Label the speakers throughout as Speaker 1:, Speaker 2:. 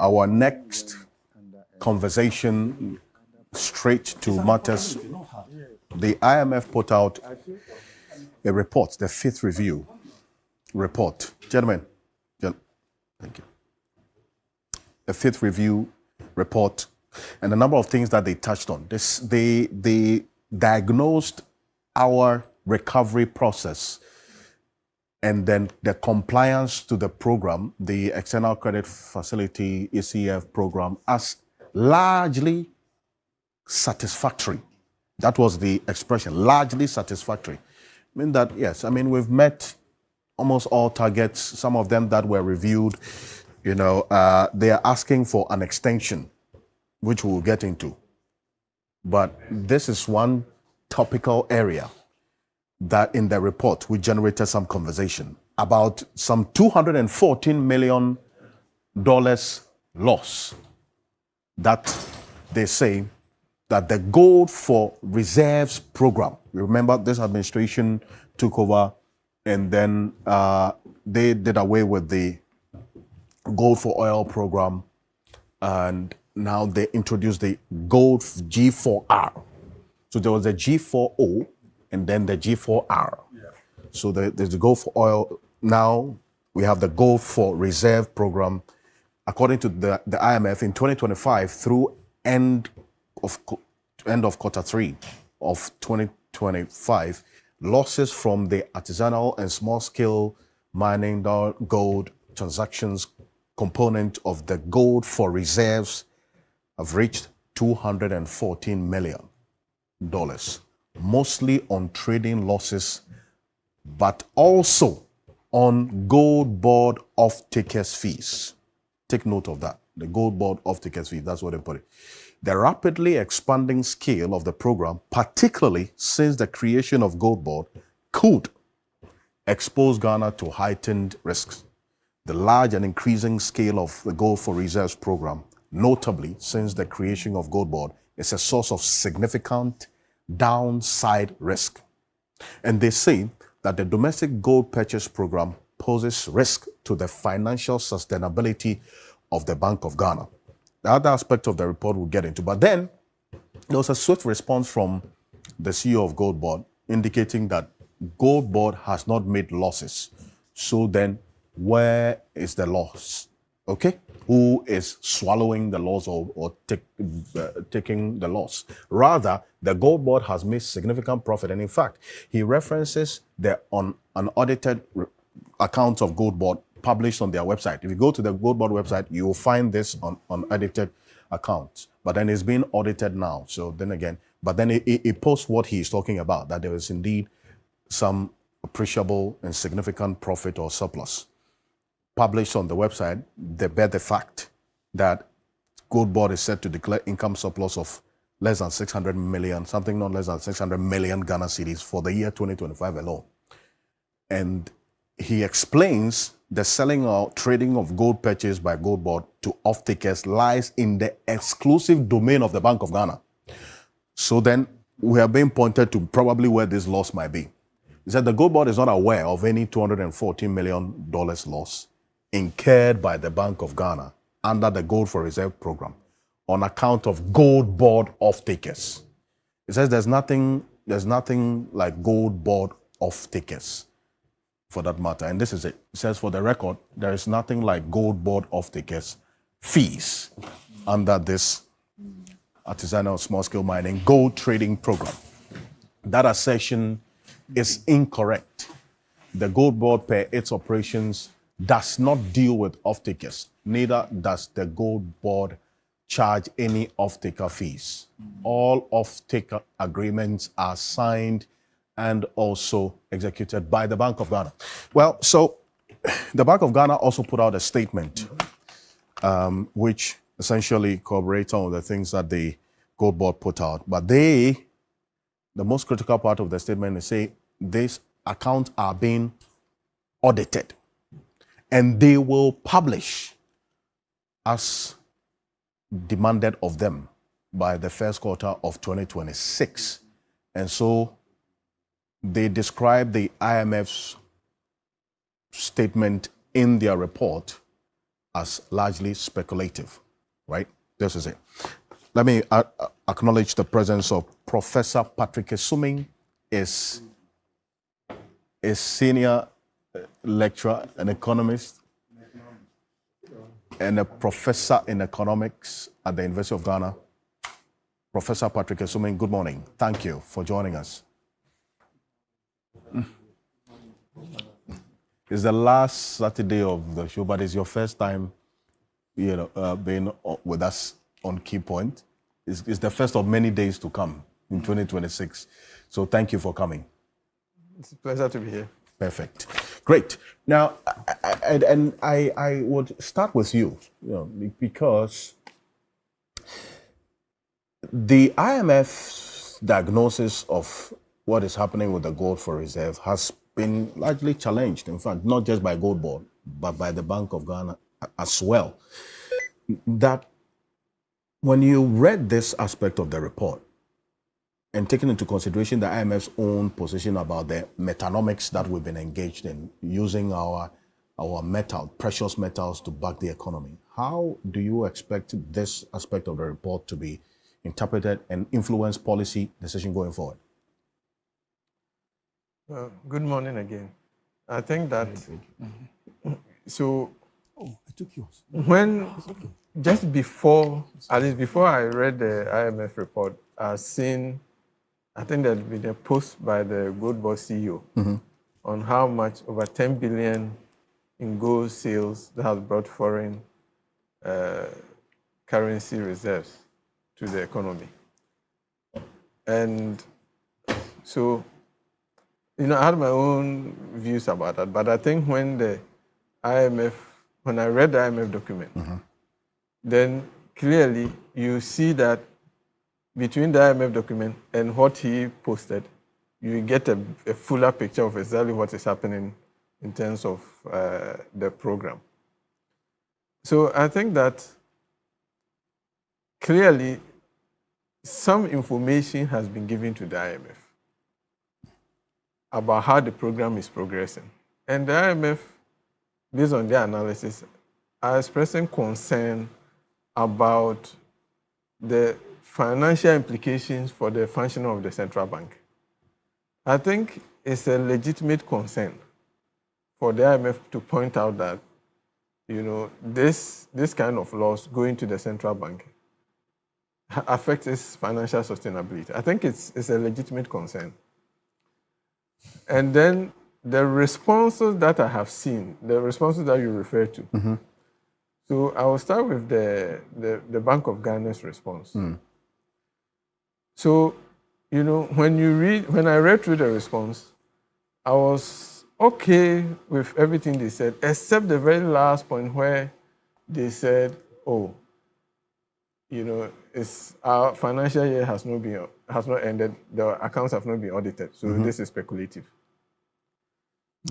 Speaker 1: our next conversation straight to matters. The IMF put out a report, the fifth review report. Gentlemen, thank you. The fifth review report and a number of things that they touched on. They diagnosed our recovery process and then the compliance to the program, the External Credit Facility, ECF program, as largely satisfactory. That was the expression, largely satisfactory. I mean that, yes, we've met almost all targets, some of them that were reviewed. They are asking for an extension, which we'll get into. But this is one topical area that in the report we generated some conversation about some $214 million loss that they say that the Gold for Reserves program, remember this administration took over and then they did away with the Gold for Oil program and now they introduced the Gold G4R. So there was the G4O and then the G4R. Yeah. So there's the Gold for Oil. Now we have the Gold for Reserve program. According to the IMF, in 2025 through end of quarter three of 2025, losses from the artisanal and small-scale mining gold transactions component of the Gold for Reserves have reached $214 million. Mostly on trading losses, but also on Goldbod off-takers fees. Take note of that. The Goldbod off-takers fees, that's what they put it. The rapidly expanding scale of the program, particularly since the creation of Goldbod, could expose Ghana to heightened risks. The large and increasing scale of the Gold for Reserves program, notably since the creation of Goldbod, is a source of significant downside risk. And they say that the domestic gold purchase program poses risk to the financial sustainability of the Bank of Ghana. The other aspect of the report we'll get into. But then there was a swift response from the CEO of Goldbod indicating that Goldbod has not made losses. So then where is the loss? Okay? Who is swallowing the loss or taking the loss? Rather, the Goldbod has made significant profit. And in fact, he references the unaudited accounts of Goldbod published on their website. If you go to the Goldbod website, you will find this on unedited accounts. But then it's being audited now. So then again, but then it posts what he is talking about, that there is indeed some appreciable and significant profit or surplus published on the website. They bear the fact that Goldbod is set to declare income surplus of less than 600 million, something not less than 600 million Ghana cedis for the year 2025 alone. And he explains the selling or trading of gold purchased by Goldbod to off-takers lies in the exclusive domain of the Bank of Ghana. So then we are being pointed to probably where this loss might be. He said the Goldbod is not aware of any $214 million loss incurred by the Bank of Ghana under the Gold for Reserve program on account of Goldbod off-takers. He says there's nothing like Goldbod off-takers for that matter. And this is it. It says for the record, there is nothing like Goldbod off-takers fees under this artisanal small-scale mining gold trading program. That assertion is incorrect. The Goldbod, per its operations, does not deal with off-takers. Neither does the Goldbod charge any off-taker fees. All off-taker agreements are signed and also executed by the Bank of Ghana. Well, so the Bank of Ghana also put out a statement which essentially corroborates some of the things that the Goldbod put out. But the most critical part of the statement is say these accounts are being audited and they will publish as demanded of them by the first quarter of 2026. And so they describe the IMF's statement in their report as largely speculative, right? This is it. Let me acknowledge the presence of Professor Patrick Esuming, is a senior lecturer, an economist, and a professor in economics at the University of Ghana. Professor Patrick Esuming, good morning. Thank you for joining us. It's the last Saturday of the show, but it's your first time, being with us on Key Point. It's the first of many days to come in 2026. So thank you for coming.
Speaker 2: It's a pleasure to be here.
Speaker 1: Perfect. Great. Now, I would start with you, because the IMF's diagnosis of what is happening with the gold for reserve has been largely challenged, in fact, not just by Goldbod, but by the Bank of Ghana as well. That when you read this aspect of the report, and taking into consideration the IMF's own position about the metanomics that we've been engaged in, using our precious metals to back the economy, how do you expect this aspect of the report to be interpreted and influence policy decision going forward?
Speaker 2: Good morning again. I think that, so
Speaker 1: I took yours.
Speaker 2: when, just before, at least before I read the IMF report, I've seen, I think there's been a post by the Goldbod CEO on how much, over 10 billion in gold sales that has brought foreign currency reserves to the economy. And so, I had my own views about that, but I think when I read the IMF document, then clearly you see that between the IMF document and what he posted, you get a fuller picture of exactly what is happening in terms of the program. So I think that clearly some information has been given to the IMF about how the program is progressing. And the IMF, based on their analysis, are expressing concern about the financial implications for the functioning of the central bank. I think it's a legitimate concern for the IMF to point out that, this kind of loss going to the central bank affects its financial sustainability. I think it's a legitimate concern. And then the responses that I have seen, the responses that you refer to. So I will start with the Bank of Ghana's response. So, when I read through the response, I was okay with everything they said, except the very last point where they said, it's our financial year has not ended, the accounts have not been audited, so this is speculative.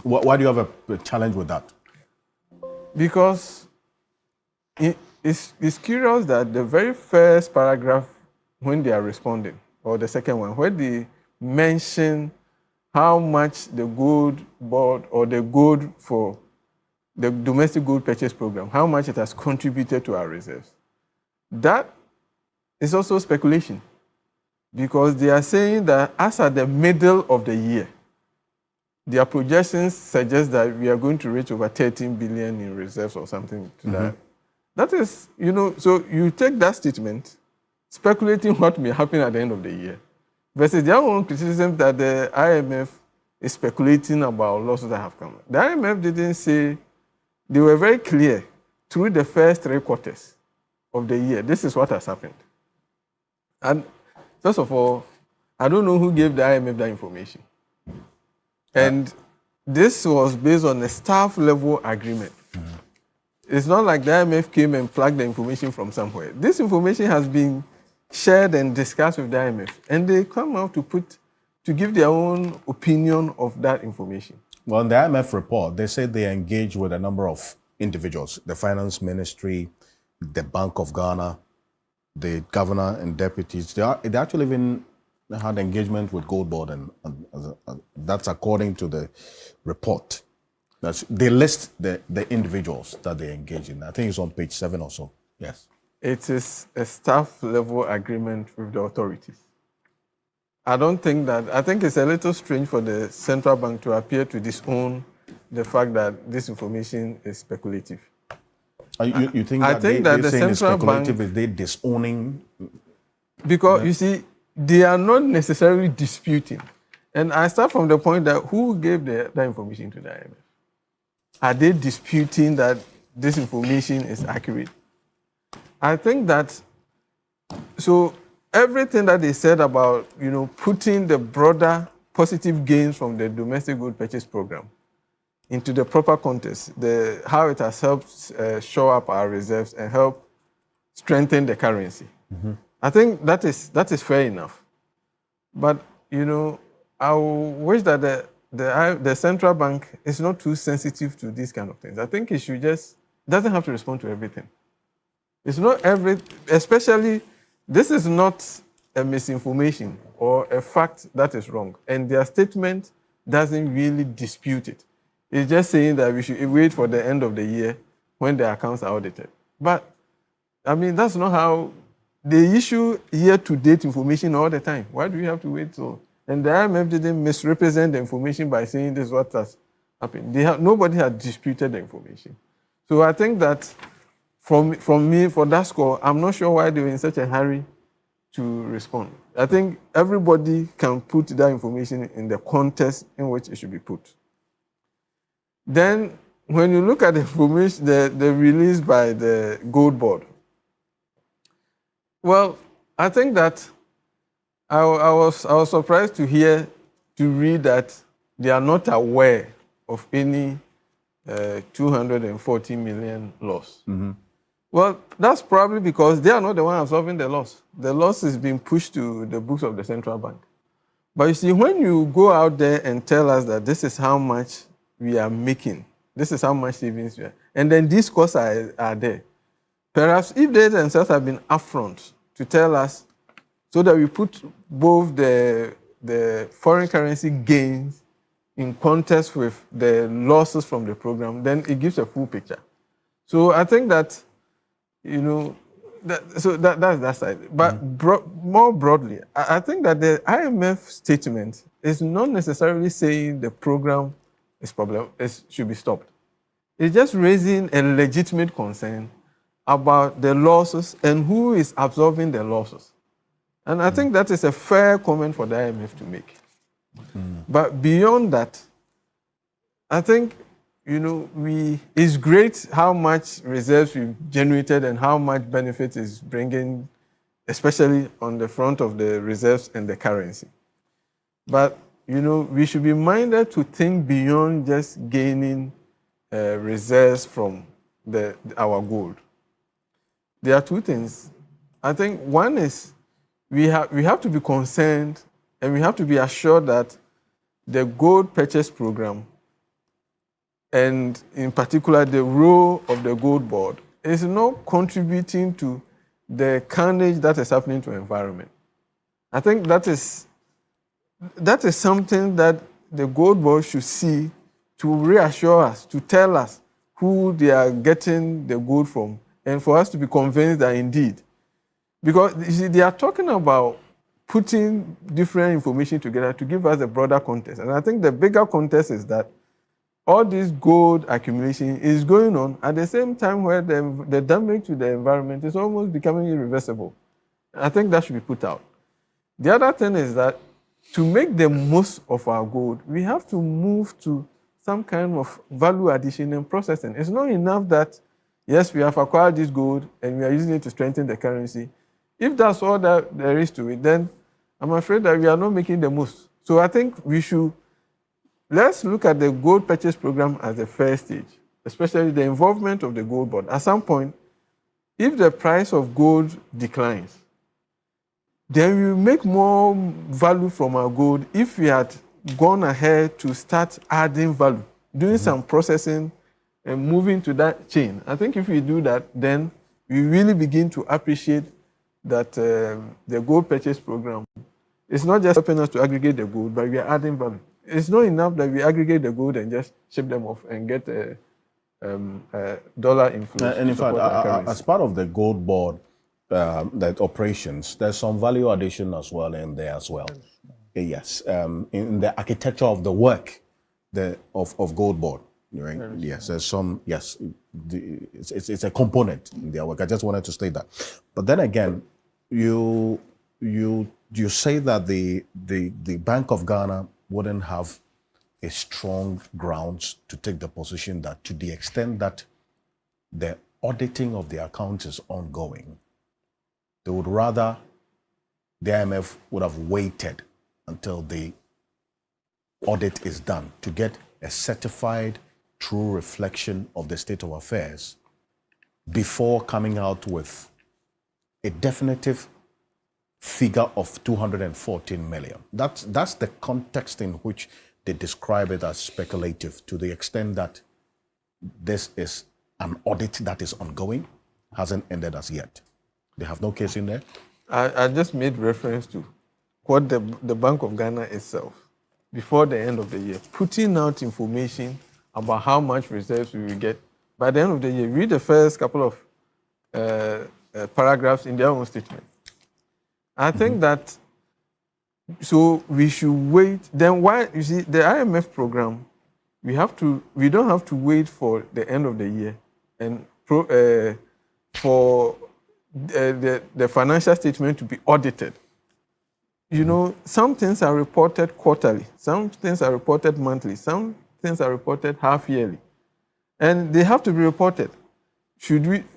Speaker 1: Why do you have a challenge with that?
Speaker 2: Because it's curious that the very first paragraph, when they are responding, or the second one, where they mention how much the Goldbod or the gold for the domestic gold purchase program, how much it has contributed to our reserves. That is also speculation, because they are saying that as at the middle of the year, their projections suggest that we are going to reach over 13 billion in reserves or something to that. That is, so you take that statement, speculating what may happen at the end of the year, versus their own criticism that the IMF is speculating about losses that have come. The IMF didn't say, they were very clear through the first 3 quarters of the year, this is what has happened. And first of all, I don't know who gave the IMF that information. And this was based on a staff level agreement. It's not like the IMF came and plugged the information from somewhere. This information has been shared and discussed with the IMF, and they come out to give their own opinion of that information.
Speaker 1: Well, in the IMF report, they said they engaged with a number of individuals, the finance ministry, the Bank of Ghana, the governor and deputies. They actually even had engagement with Goldbod, and that's according to the report. They list the individuals that they engage in. I think it's on page 7 or so. Yes.
Speaker 2: It is a staff level agreement with the authorities. I think it's a little strange for the central bank to appear to disown the fact that this information is speculative.
Speaker 1: You think
Speaker 2: I
Speaker 1: that
Speaker 2: think
Speaker 1: they're
Speaker 2: the
Speaker 1: saying it's
Speaker 2: central
Speaker 1: speculative?
Speaker 2: bank,
Speaker 1: Is they disowning?
Speaker 2: because you see, they are not necessarily disputing. And I start from the point that who gave that information to the IMF? Are they disputing that this information is accurate? I think that, so everything that they said about, putting the broader positive gains from the domestic gold purchase program into the proper context, how it has helped shore up our reserves and help strengthen the currency. Mm-hmm. I think that is fair enough. But, I wish that the central bank is not too sensitive to these kind of things. I think it should doesn't have to respond to everything. It's not especially, this is not a misinformation or a fact that is wrong. And their statement doesn't really dispute it. It's just saying that we should wait for the end of the year when the accounts are audited. But, that's not how they issue year-to-date information all the time. Why do we have to wait till? And the IMF didn't misrepresent the information by saying this is what has happened. Nobody had disputed the information. So I think that from me, for that score, I'm not sure why they were in such a hurry to respond. I think everybody can put that information in the context in which it should be put. Then, when you look at the information, the release by the Goldbod, well, I think that I was surprised to read that they are not aware of any 240 million loss. Mm-hmm. Well, that's probably because they are not the one absorbing the loss. The loss is being pushed to the books of the central bank. But you see, when you go out there and tell us that this is how much we are making, this is how much savings we are, and then these costs are there, perhaps if they themselves have been upfront to tell us so that we put both the foreign currency gains in context with the losses from the program, then it gives a full picture. So I think that, that's that side. But more broadly, I think that the IMF statement is not necessarily saying the program should be stopped. It's just raising a legitimate concern about the losses and who is absorbing the losses. And I think that is a fair comment for the IMF to make. But beyond that, I think, it's great how much reserves we've generated and how much benefit is bringing, especially on the front of the reserves and the currency. But, we should be minded to think beyond just gaining reserves from our gold. There are two things. I think one is we have to be concerned and we have to be assured that the gold purchase program, and in particular the role of the Goldbod, is not contributing to the carnage that is happening to the environment. I think that is something that the Goldbod should see, to reassure us, to tell us who they are getting the gold from, and for us to be convinced that indeed, because you see, they are talking about putting different information together to give us a broader context. And I think the bigger context is that all this gold accumulation is going on at the same time where the damage to the environment is almost becoming irreversible. I think that should be put out. The other thing is that to make the most of our gold, we have to move to some kind of value addition and processing. It's not enough that, yes, we have acquired this gold and we are using it to strengthen the currency. If that's all that there is to it, then I'm afraid that we are not making the most. So I think let's look at the gold purchase program as a first stage, especially the involvement of the Goldbod. At some point, if the price of gold declines, then we will make more value from our gold if we had gone ahead to start adding value, doing some processing and moving to that chain. I think if we do that, then we really begin to appreciate that the gold purchase program is not just helping us to aggregate the gold, but we are adding value. it's not enough that we aggregate the gold and just ship them off and get a dollar inflows
Speaker 1: And
Speaker 2: to
Speaker 1: in fact,
Speaker 2: support our currency.
Speaker 1: as part of the gold board that operations, there's some value addition as well in there as well. Yes, in the architecture of the work of gold board. Right? Yes, there's some. Yes, it's a component in their work. I just wanted to state that. But then again, you say that the Bank of Ghana wouldn't have a strong grounds to take the position that to the extent that the auditing of the accounts is ongoing, they would rather, the IMF would have waited until the audit is done to get a certified true reflection of the state of affairs before coming out with a definitive figure of 214 million. That's the context in which they describe it as speculative, to the extent that this is an audit that is ongoing, hasn't ended as yet. They have no case in there.
Speaker 2: I just made reference to what the Bank of Ghana itself, before the end of the year, putting out information about how much reserves we will get. By the end of the year, read the first couple of paragraphs in their own statement. I think that, so we should wait. Then why, you see, the IMF program, we don't have to wait for the end of the year and for the financial statement to be audited. You know, some things are reported quarterly, some things are reported monthly, some things are reported half yearly, and they have to be reported.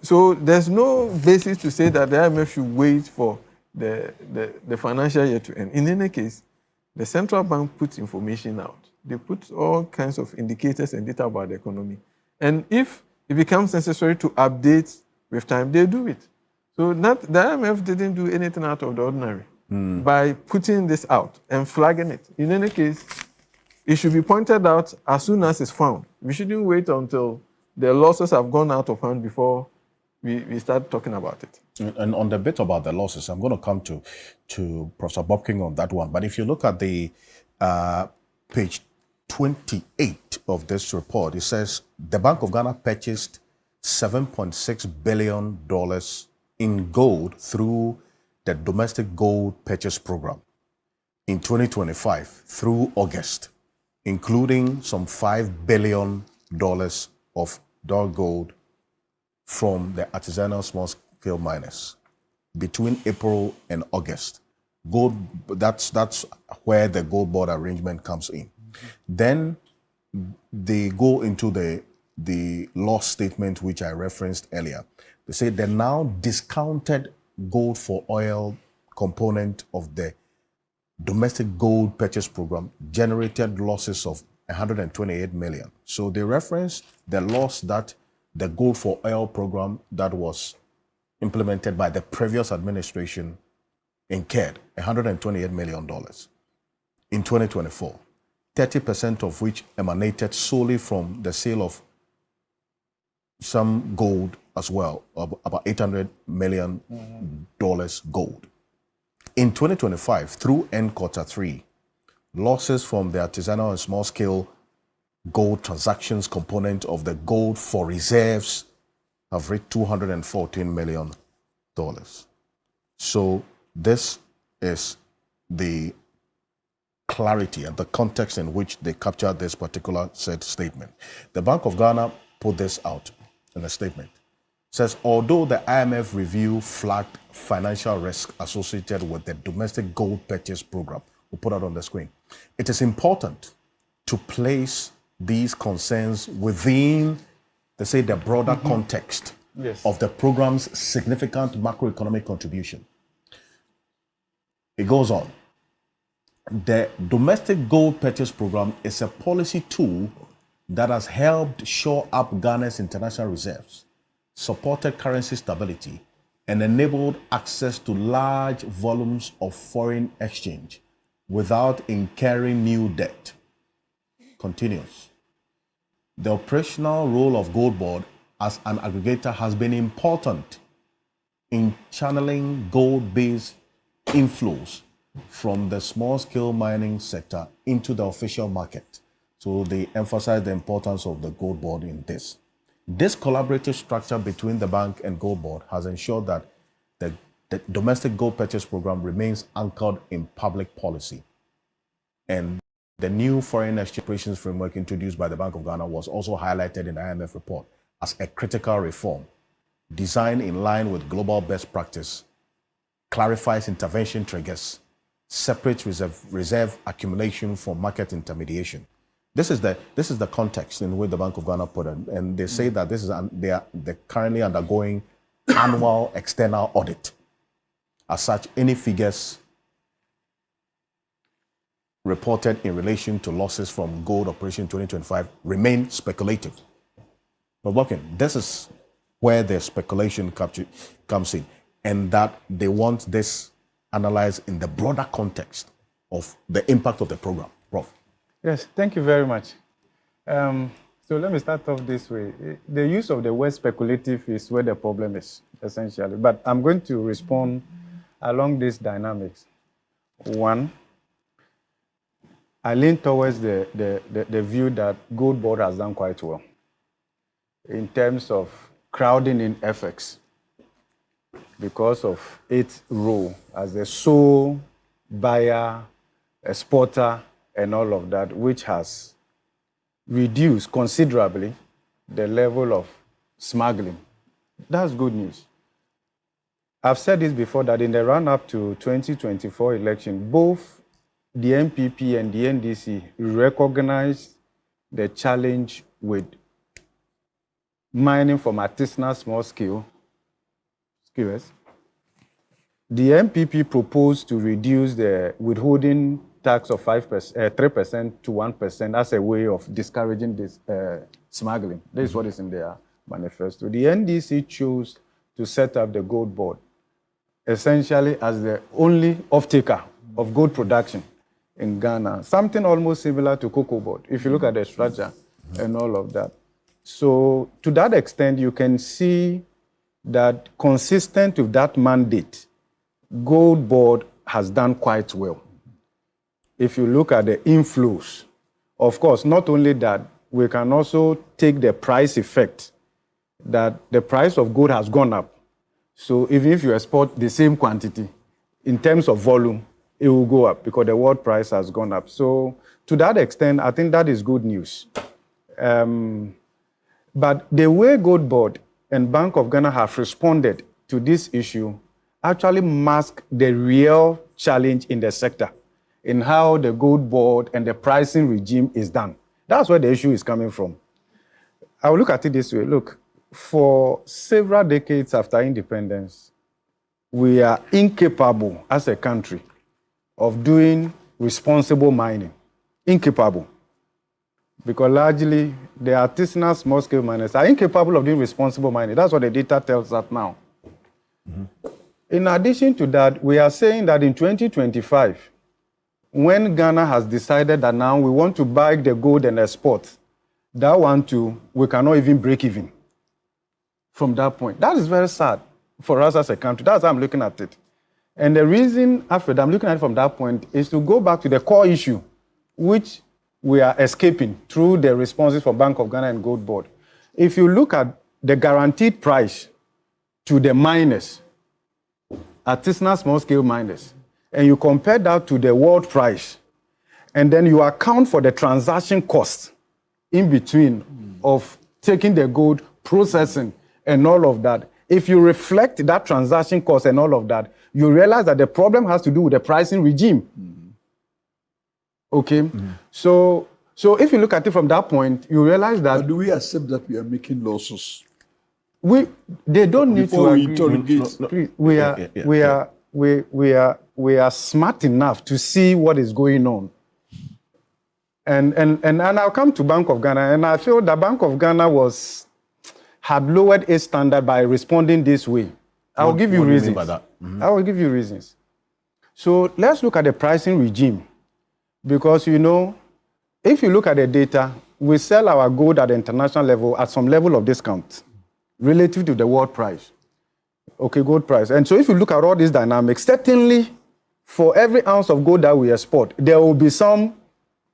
Speaker 2: So there's no basis to say that the IMF should wait for the financial year to end. In any case, the central bank puts information out. They put all kinds of indicators and data about the economy. And if it becomes necessary to update with time, they do it. So the IMF didn't do anything out of the ordinary by putting this out and flagging it. In any case, it should be pointed out as soon as it's found. We shouldn't wait until the losses have gone out of hand before we start talking about it.
Speaker 1: And on the bit about the losses, I'm going to come to Professor Bob King on that one. But if you look at the page 28 of this report, it says the Bank of Ghana purchased $7.6 billion in gold through the domestic gold purchase program in 2025 through August, including some $5 billion of dark gold from the artisanal small-scale miners between April and August. Gold, that's where the gold board arrangement comes in. Then they go into the loss statement, which I referenced earlier. They say the now discounted gold for oil component of the domestic gold purchase program generated losses of 128 million. So they reference the loss that the gold for oil program that was implemented by the previous administration incurred, $128 million in 2024, 30% of which emanated solely from the sale of some gold as well, about $800 million gold. In 2025, through end quarter 3, losses from the artisanal and small-scale gold transactions component of the gold for reserves have reached $214 million. So this is the clarity and the context in which they captured this particular said statement. The Bank of Ghana put this out in a statement. It says, although the IMF review flagged financial risk associated with the domestic gold purchase program, we'll put that on the screen, it is important to place these concerns within, they say, the broader context of the program's significant macroeconomic contribution. It goes on. The domestic gold purchase program is a policy tool that has helped shore up Ghana's international reserves, supported currency stability, and enabled access to large volumes of foreign exchange without incurring new debt. Continues. The operational role of Goldbod as an aggregator has been important in channeling gold-based inflows from the small-scale mining sector into the official market. So they emphasize the importance of the Goldbod in this. This collaborative structure between the bank and Goldbod has ensured that the domestic gold purchase program remains anchored in public policy. And the new foreign exchange operations framework introduced by the Bank of Ghana was also highlighted in the IMF report as a critical reform, designed in line with global best practice, clarifies intervention triggers, separates reserve accumulation from market intermediation. This is the context in which the Bank of Ghana put it, and they say that they're currently undergoing annual external audit. As such, any figures reported in relation to losses from gold operation 2025 remain speculative. But this is where the speculation comes in, and that they want this analyzed in the broader context of the impact of the program. Prof.
Speaker 3: Yes, thank you very much. So let me start off this way. The use of the word speculative is where the problem is, essentially. But I'm going to respond along these dynamics. One, I lean towards the view that Goldbod has done quite well in terms of crowding in FX because of its role as the sole buyer, exporter, and all of that, which has reduced considerably the level of smuggling. That's good news. I've said this before, that in the run-up to 2024 election, both the NPP and the NDC recognized the challenge with mining from artisanal small scale. The NPP proposed to reduce the withholding tax of 3% to 1% as a way of discouraging this smuggling. This is what is in their manifesto. The NDC chose to set up the Goldbod essentially as the only off-taker of gold production in Ghana, something almost similar to Cocoa Board, if you look at the structure and all of that. So to that extent, you can see that consistent with that mandate, Goldbod has done quite well. If you look at the inflows, of course, not only that, we can also take the price effect, that the price of gold has gone up. So even if you export the same quantity, in terms of volume, it will go up because the world price has gone up. So to that extent, I think that is good news. But the way Goldbod and Bank of Ghana have responded to this issue actually mask the real challenge in the sector, in how the Goldbod and the pricing regime is done. That's where the issue is coming from. I will look at it this way. Look, for several decades after independence, we are incapable as a country of doing responsible mining. Incapable. Because largely, the artisanal small-scale miners are incapable of doing responsible mining. That's what the data tells us now. Mm-hmm. In addition to that, we are saying that in 2025, when Ghana has decided that now we want to buy the gold and export, that one too, we cannot even break even from that point. That is very sad for us as a country. That's how I'm looking at it. And the reason, Alfred, I'm looking at it from that point is to go back to the core issue, which we are escaping through the responses from Bank of Ghana and Goldbod. If you look at the guaranteed price to the miners, artisanal small-scale miners, and you compare that to the world price, and then you account for the transaction cost in between of taking the gold, processing, and all of that. If you reflect that transaction cost and all of that, you realize that the problem has to do with the pricing regime. Okay? So if you look at it from that point, you realize that...
Speaker 4: But do we accept that we are making losses?
Speaker 3: They don't need
Speaker 4: Before
Speaker 3: to
Speaker 4: we
Speaker 3: agree.
Speaker 4: interrogate.
Speaker 3: Please, we are smart enough to see what is going on. And I'll come to Bank of Ghana, and I feel the Bank of Ghana had lowered its standard by responding this way. I will give you reasons.
Speaker 1: What do you mean by that? Mm-hmm.
Speaker 3: I will give you reasons. So let's look at the pricing regime. Because, if you look at the data, we sell our gold at the international level at some level of discount relative to the world price. Okay, gold price. And so if you look at all these dynamics, certainly for every ounce of gold that we export, there will be some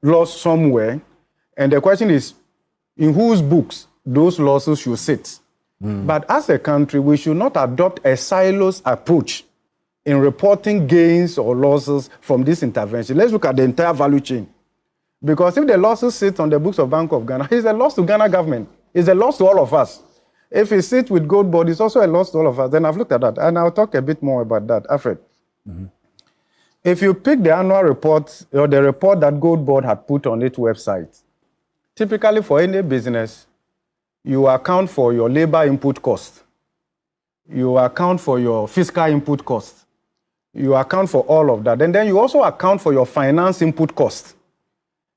Speaker 3: loss somewhere. And the question is, in whose books those losses should sit? But as a country, we should not adopt a silos approach in reporting gains or losses from this intervention. Let's look at the entire value chain. Because if the losses sit on the books of Bank of Ghana, it's a loss to Ghana government. It's a loss to all of us. If it sits with Goldbod, it's also a loss to all of us. Then I've looked at that, and I'll talk a bit more about that, Alfred. If you pick the annual report or the report that Goldbod had put on its website, typically for any business, you account for your labor input cost. You account for your fiscal input cost. You account for all of that. And then you also account for your finance input cost.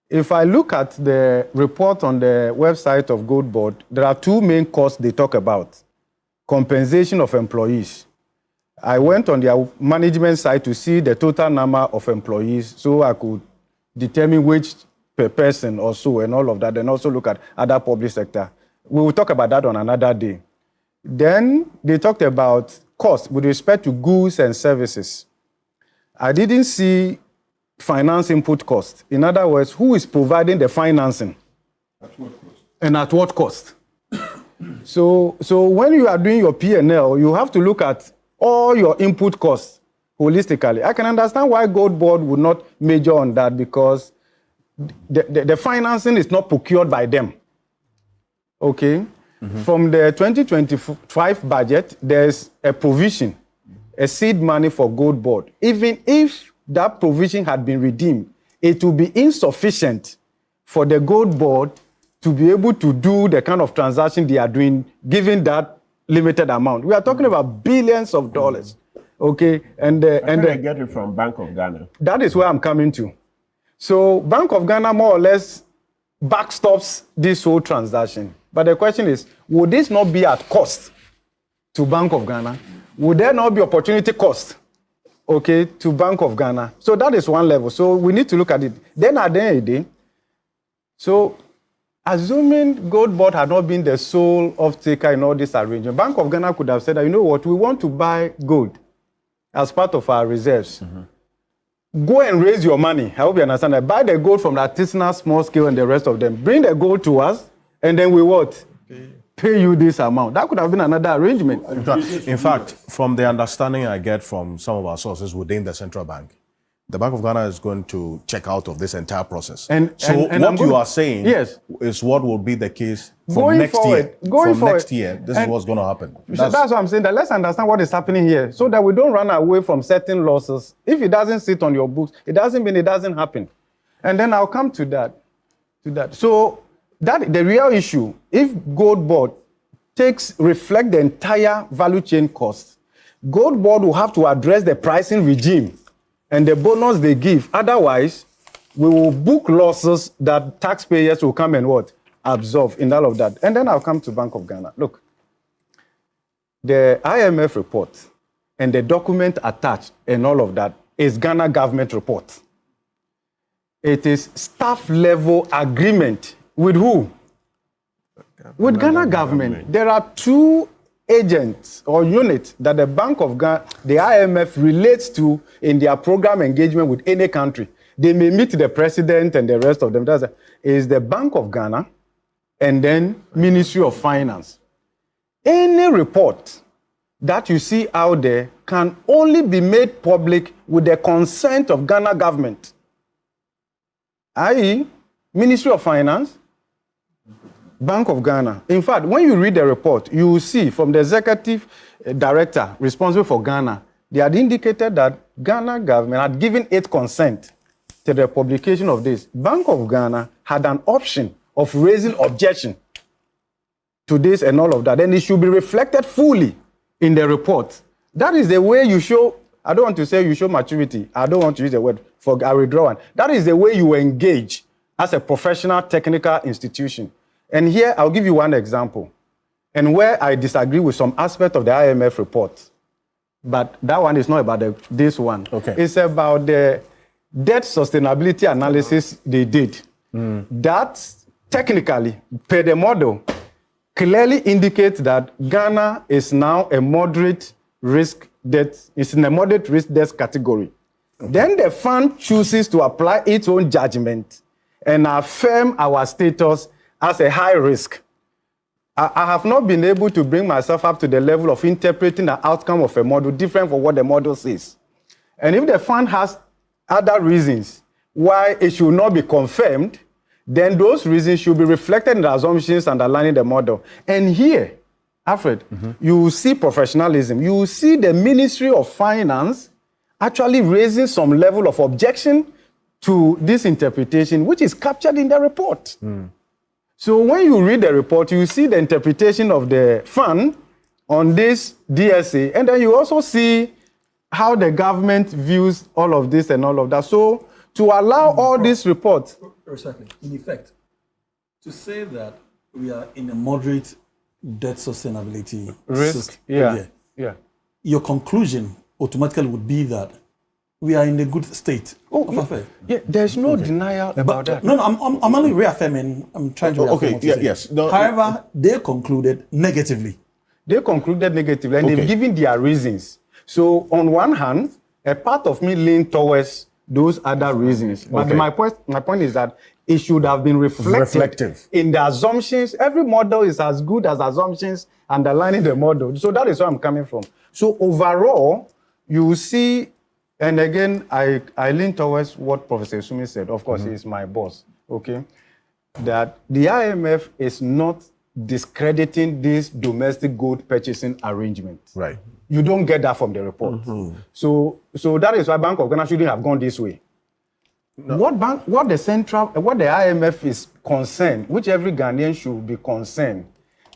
Speaker 3: If I look at the report on the website of Goldbod, there are two main costs they talk about. Compensation of employees. I went on their management side to see the total number of employees so I could determine which per person or so and all of that, and also look at other public sector. We will talk about that on another day. Then they talked about cost with respect to goods and services. I didn't see finance input cost. In other words, who is providing the financing?
Speaker 4: At what cost?
Speaker 3: And at what cost? So when you are doing your P&L, you have to look at all your input costs holistically. I can understand why Goldbod would not major on that because the financing is not procured by them. Okay? From the 2025 budget, there's a provision, a seed money for Goldbod. Even if that provision had been redeemed, it will be insufficient for the Goldbod to be able to do the kind of transaction they are doing, given that limited amount. We are talking about billions of dollars. Okay? And
Speaker 5: I get it from Bank of Ghana.
Speaker 3: that is where I'm coming to. So Bank of Ghana more or less backstops this whole transaction. But the question is, would this not be at cost to Bank of Ghana? Would there not be opportunity cost, okay, to Bank of Ghana? So that is one level. So we need to look at it. Then at the end of the day, so assuming Goldbod had not been the sole off-taker in all this arrangement, Bank of Ghana could have said, you know what, we want to buy gold as part of our reserves. Go and raise your money. I hope you understand that. Buy the gold from the artisanal, small scale, and the rest of them. Bring the gold to us, and then we what? Pay you this amount. That could have been another arrangement.
Speaker 1: In fact, from the understanding I get from some of our sources within the central bank, the Bank of Ghana is going to check out of this entire process.
Speaker 3: And
Speaker 1: what you are saying
Speaker 3: yes,
Speaker 1: is what will be the case from
Speaker 3: going
Speaker 1: next
Speaker 3: forward,
Speaker 1: year.
Speaker 3: Going
Speaker 1: from
Speaker 3: forward.
Speaker 1: next year, this is what's going to happen.
Speaker 3: That's what I'm saying. That let's understand what is happening here so that we don't run away from certain losses. If it doesn't sit on your books, it doesn't mean it doesn't happen. And then I'll come to that. So that the real issue, if Goldbod reflect the entire value chain cost, Goldbod will have to address the pricing regime and the bonus they give. Otherwise, we will book losses that taxpayers will come and what? Absorb in all of that. And then I'll come to Bank of Ghana. Look, the IMF report and the document attached and all of that is Ghana government report. It is staff level agreement with who? With Ghana government. There are two agents or units that the Bank of Ghana, the IMF relates to in their program engagement with any country. They may meet the president and the rest of them. That is the Bank of Ghana and then Ministry of Finance. Any report that you see out there can only be made public with the consent of Ghana government, i.e., Ministry of Finance, Bank of Ghana. In fact, when you read the report, you will see from the executive director responsible for Ghana, they had indicated that Ghana government had given its consent to the publication of this. Bank of Ghana had an option of raising objection to this and all of that. And it should be reflected fully in the report. That is the way you show, I don't want to say you show maturity. I don't want to use the word, I withdraw one. That is the way you engage as a professional technical institution. And here, I'll give you one example, and where I disagree with some aspect of the IMF report. But that one is not about this one.
Speaker 1: Okay.
Speaker 3: It's about the debt sustainability analysis they did. That technically, per the model, clearly indicates that Ghana is now a moderate risk debt, it's in a moderate risk debt category. Then the fund chooses to apply its own judgment and affirm our status as a high risk. I have not been able to bring myself up to the level of interpreting the outcome of a model different from what the model says. And if the fund has other reasons why it should not be confirmed, then those reasons should be reflected in the assumptions underlying the model. And here, Alfred, you will see professionalism. You will see the Ministry of Finance actually raising some level of objection to this interpretation, which is captured in the report. So when you read the report, you see the interpretation of the fund on this DSA, and then you also see how the government views all of this and all of that. So to allow all these reports...
Speaker 4: Exactly. In effect, to say that we are in a moderate debt sustainability
Speaker 3: risk,
Speaker 4: system,
Speaker 3: yeah.
Speaker 4: your conclusion automatically would be that we are in a good state of affairs.
Speaker 3: Yeah, there's no denial about that.
Speaker 4: No, I'm only reaffirming. I'm trying to reaffirm what you said.
Speaker 1: Yes. No,
Speaker 4: However, they concluded negatively.
Speaker 3: They concluded negatively, and they've given their reasons. So on one hand, a part of me leaned towards those other reasons. But my point is that it should have been reflective in the assumptions. Every model is as good as assumptions underlining the model. So that is where I'm coming from. So overall, you see, and again, I lean towards what Professor Sumi said. Of course, he's my boss, okay? That the IMF is not discrediting this domestic gold purchasing arrangement.
Speaker 1: Right.
Speaker 3: You don't get that from the report. So that is why Bank of Ghana shouldn't have gone this way. No. What the IMF is concerned, which every Ghanaian should be concerned,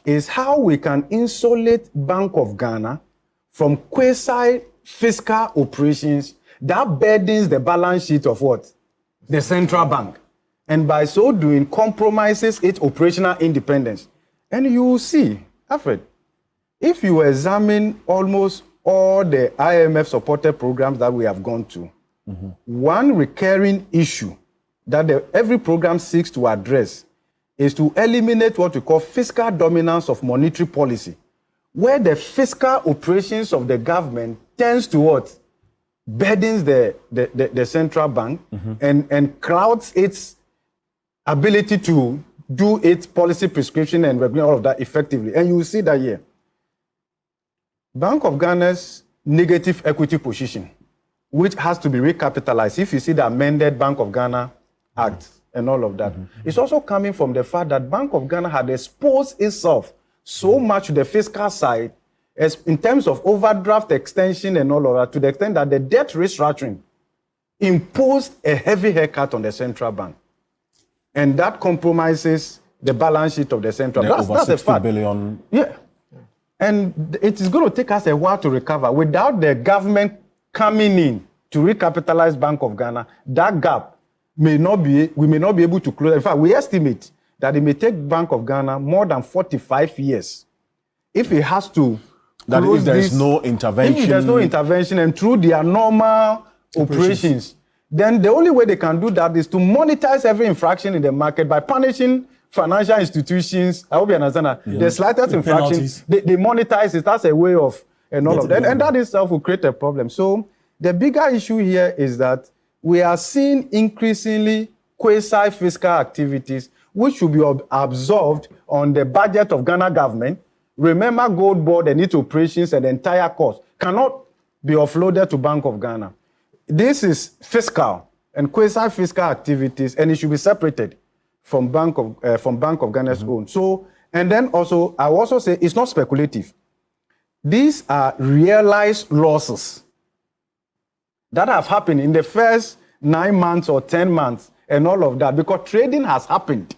Speaker 3: is how we can insulate Bank of Ghana from quasi-fiscal operations that burdens the balance sheet of what? The central bank. And by so doing, compromises its operational independence. And you will see, Alfred, if you examine almost all the IMF-supported programs that we have gone to, one recurring issue that every program seeks to address is to eliminate what we call fiscal dominance of monetary policy, where the fiscal operations of the government tends to what? Burdens the central bank and clouds its ability to do its policy prescription and regulate all of that effectively. And you will see that here. Bank of Ghana's negative equity position, which has to be recapitalized, if you see the amended Bank of Ghana Act and all of that, it's also coming from the fact that Bank of Ghana had exposed itself so much to the fiscal side as in terms of overdraft extension and all of that, to the extent that the debt restructuring imposed a heavy haircut on the central bank. And that compromises the balance sheet of the central bank. That's a fact.
Speaker 1: Billion.
Speaker 3: Yeah. And it is going to take us a while to recover. Without the government coming in to recapitalize Bank of Ghana, that gap we may not be able to close. In fact, we estimate that it may take Bank of Ghana more than 45 years if it has to
Speaker 1: that if there is no intervention.
Speaker 3: If there's no intervention and through their normal operations, then the only way they can do that is to monetize every infraction in the market by punishing financial institutions. I hope you understand that. The slightest infraction, they monetize it. That's a way of, and all of that. And that itself will create a problem. So the bigger issue here is that we are seeing increasingly quasi-fiscal activities which should be absorbed on the budget of Ghana government. Remember, Goldbod and its operations and the entire cost cannot be offloaded to Bank of Ghana. This is fiscal and quasi-fiscal activities, and it should be separated from Bank of Ghana's own. So, and then also, I will also say it's not speculative. These are realized losses that have happened in the first 9 months or 10 months and all of that, because trading has happened.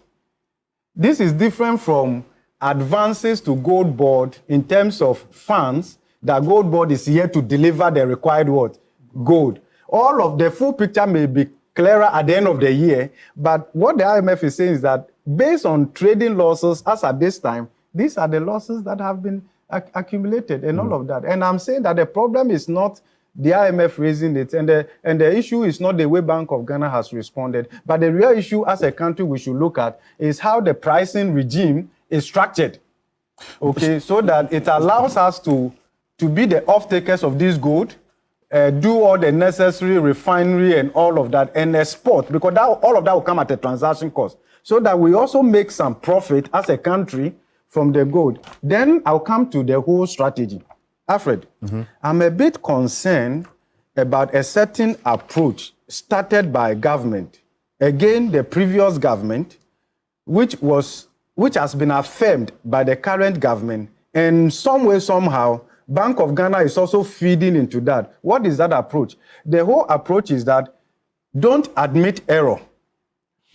Speaker 3: This is different from advances to Goldbod in terms of funds that Goldbod is here to deliver the required what? Gold. All of the full picture may be clearer at the end of the year, but what the IMF is saying is that based on trading losses as at this time, these are the losses that have been accumulated and all of that. And I'm saying that the problem is not the IMF raising it, and the issue is not the way Bank of Ghana has responded, but the real issue as a country we should look at is how the pricing regime is structured, okay, so that it allows us to be the off-takers of this gold do all the necessary refinery and all of that and export, because all of that will come at a transaction cost, so that we also make some profit as a country from the gold. Then I'll come to the whole strategy. Alfred, I'm a bit concerned about a certain approach started by government, again the previous government, which has been affirmed by the current government, and some way, somehow, Bank of Ghana is also feeding into that. What is that approach? The whole approach is that don't admit error.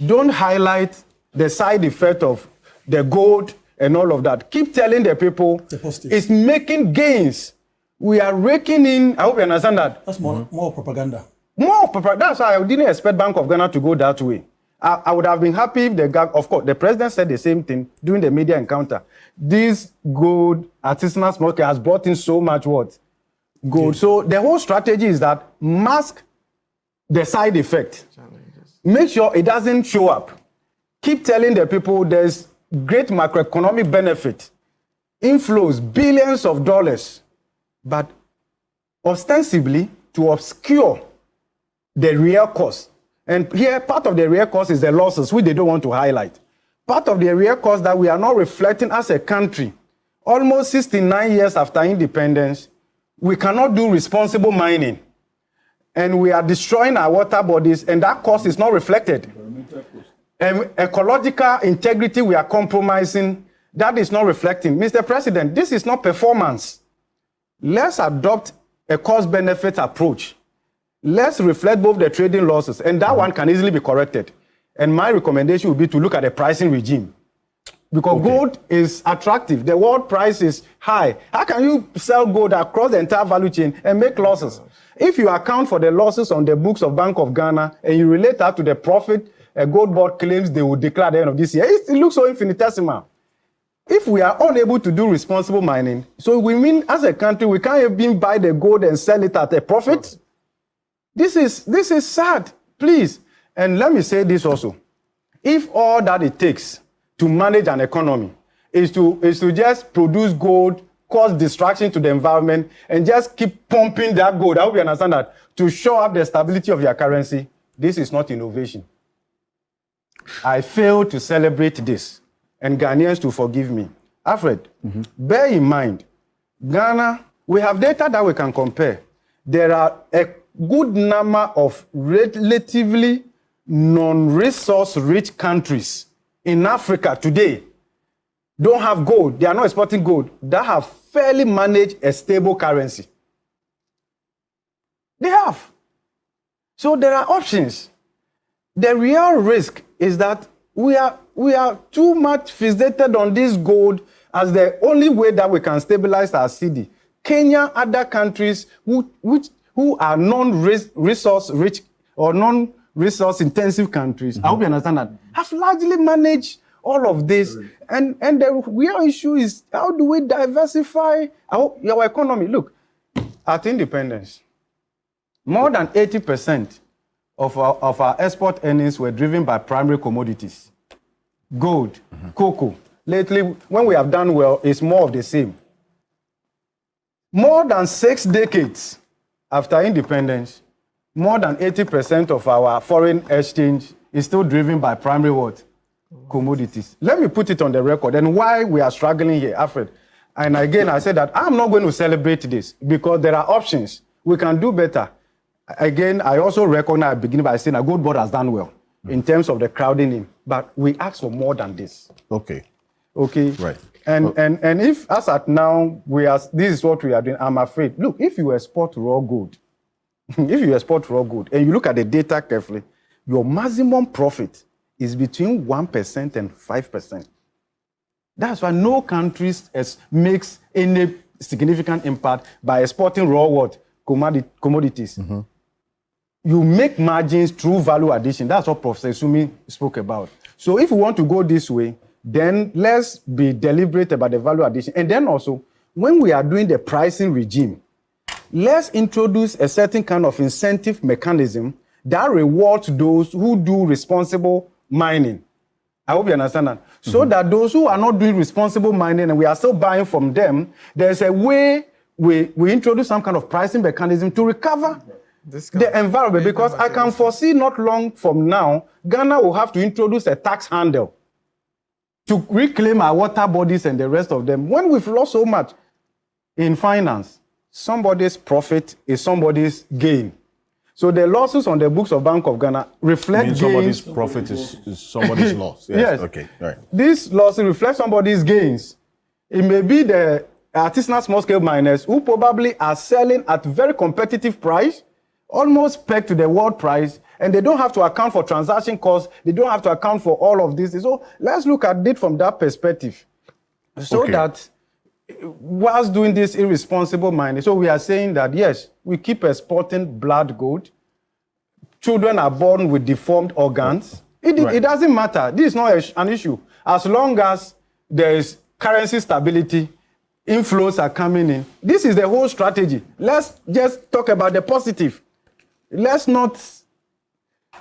Speaker 3: Don't highlight the side effect of the gold and all of that. Keep telling the people it's making gains. We are raking in. I hope you understand that.
Speaker 4: That's more propaganda.
Speaker 3: More propaganda. That's why I didn't expect Bank of Ghana to go that way. I would have been happy if of course, the president said the same thing during the media encounter. This gold artisanal smoker has brought in so much what? Gold. So the whole strategy is that mask the side effect. Make sure it doesn't show up. Keep telling the people there's great macroeconomic benefit, inflows, billions of dollars, but ostensibly to obscure the real cost. And here, part of the real cost is the losses, which they don't want to highlight. Part of the real cost that we are not reflecting as a country, almost 69 years after independence, we cannot do responsible mining. And we are destroying our water bodies, and that cost is not reflected. And ecological integrity, we are compromising. That is not reflecting. Mr. President, this is not performance. Let's adopt a cost-benefit approach. Let's reflect both the trading losses, and that one can easily be corrected. And my recommendation would be to look at the pricing regime. Because gold is attractive. The world price is high. How can you sell gold across the entire value chain and make losses? If you account for the losses on the books of Bank of Ghana and you relate that to the profit Goldbod claims they will declare at the end of this year, it looks so infinitesimal. If we are unable to do responsible mining, so we mean as a country we can't even buy the gold and sell it at a profit? This is sad, please. And let me say this also. If all that it takes to manage an economy is to just produce gold, cause distraction to the environment, and just keep pumping that gold, I hope you understand that, to show up the stability of your currency, this is not innovation. I fail to celebrate this, and Ghanaians to forgive me. Alfred, bear in mind, Ghana, we have data that we can compare. There are a good number of relatively non-resource rich countries in Africa today don't have gold. They are not exporting gold. That have fairly managed a stable currency. They have. So there are options. The real risk is that we are too much fixated on this gold as the only way that we can stabilize our city. Kenya, other countries who are non-resource rich or non-resource intensive countries, I hope you understand that, have largely managed all of this. And the real issue is, how do we diversify our economy? Look, at independence, more than 80% of our export earnings were driven by primary commodities. Gold, cocoa. Lately, when we have done well, it's more of the same. More than 6 decades after independence, more than 80% of our foreign exchange is still driven by primary what? Commodities. Let me put it on the record and why we are struggling here, Alfred. And again, I said that I'm not going to celebrate this because there are options. We can do better. Again, I also recognize at the beginning by saying that Goldbod has done well in terms of the crowding in, but we ask for more than this.
Speaker 1: Okay.
Speaker 3: Right. And if, as at now, this is what we are doing, I'm afraid, look, if you export raw gold, and you look at the data carefully, your maximum profit is between 1% and 5%. That's why no country makes any significant impact by exporting raw what? Commodities. You make margins through value addition. That's what Professor Sumi spoke about. So if we want to go this way, then let's be deliberate about the value addition. And then also, when we are doing the pricing regime, let's introduce a certain kind of incentive mechanism that rewards those who do responsible mining. I hope you understand that. So that those who are not doing responsible mining and we are still buying from them, there's a way we introduce some kind of pricing mechanism to recover the environment, because I can foresee not long from now, Ghana will have to introduce a tax handle to reclaim our water bodies and the rest of them. When we've lost so much in finance, somebody's profit is somebody's gain. So the losses on the books of Bank of Ghana reflect gains.
Speaker 1: Somebody's profit is somebody's loss.
Speaker 3: Yes.
Speaker 1: Okay. All right.
Speaker 3: These losses reflect somebody's gains. It may be the artisanal small-scale miners who probably are selling at very competitive price, almost pegged to the world price, and they don't have to account for transaction costs. They don't have to account for all of this. So let's look at it from that perspective. So that whilst doing this irresponsible mining, so we are saying that, yes, we keep exporting blood gold. Children are born with deformed organs. It doesn't matter. This is not an issue. As long as there is currency stability, inflows are coming in. This is the whole strategy. Let's just talk about the positive. Let's not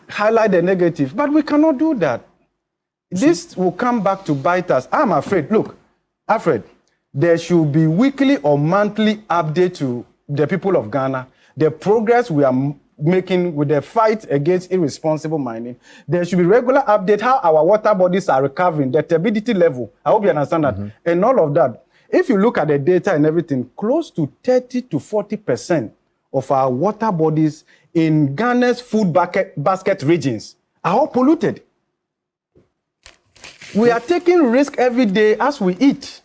Speaker 3: highlight the negative. But we cannot do that. This will come back to bite us. I'm afraid. Look, Alfred, there should be weekly or monthly update to the people of Ghana, the progress we are making with the fight against irresponsible mining. There should be regular update how our water bodies are recovering, the turbidity level. I hope you understand that. And all of that. If you look at the data and everything, close to 30 to 40% of our water bodies in Ghana's food basket regions are all polluted. We are taking risk every day as we eat.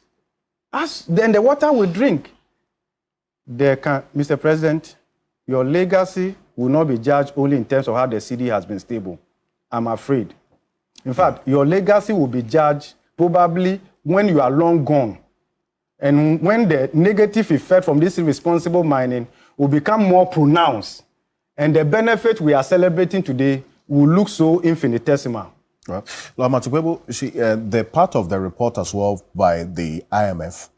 Speaker 3: Then the water we drink. Mr. President, your legacy will not be judged only in terms of how the city has been stable. I'm afraid. In fact, your legacy will be judged probably when you are long gone. And when the negative effect from this irresponsible mining will become more pronounced, and the benefit we are celebrating today will look so infinitesimal.
Speaker 1: Well, the part of the report as well by the IMF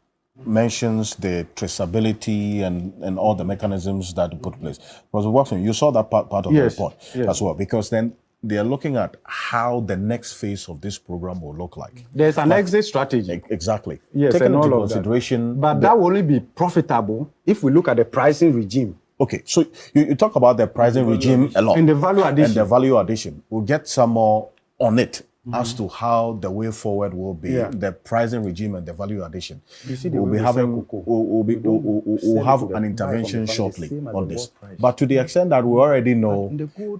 Speaker 1: mentions the traceability and all the mechanisms that put in place. Because you saw that part of the report as well, because then they are looking at how the next phase of this program will look like.
Speaker 3: There's an exit strategy.
Speaker 1: Exactly.
Speaker 3: Yes,
Speaker 1: taking
Speaker 3: and
Speaker 1: into
Speaker 3: all of
Speaker 1: consideration.
Speaker 3: That. But that will only be profitable if we look at the pricing regime.
Speaker 1: Okay, so you talk about the pricing regime a lot.
Speaker 3: And the value addition.
Speaker 1: And the value addition. We'll get some more on it as to how the way forward will be, the pricing regime and the value addition.
Speaker 3: You see, we'll
Speaker 1: have an intervention shortly on this. But to the extent that we already know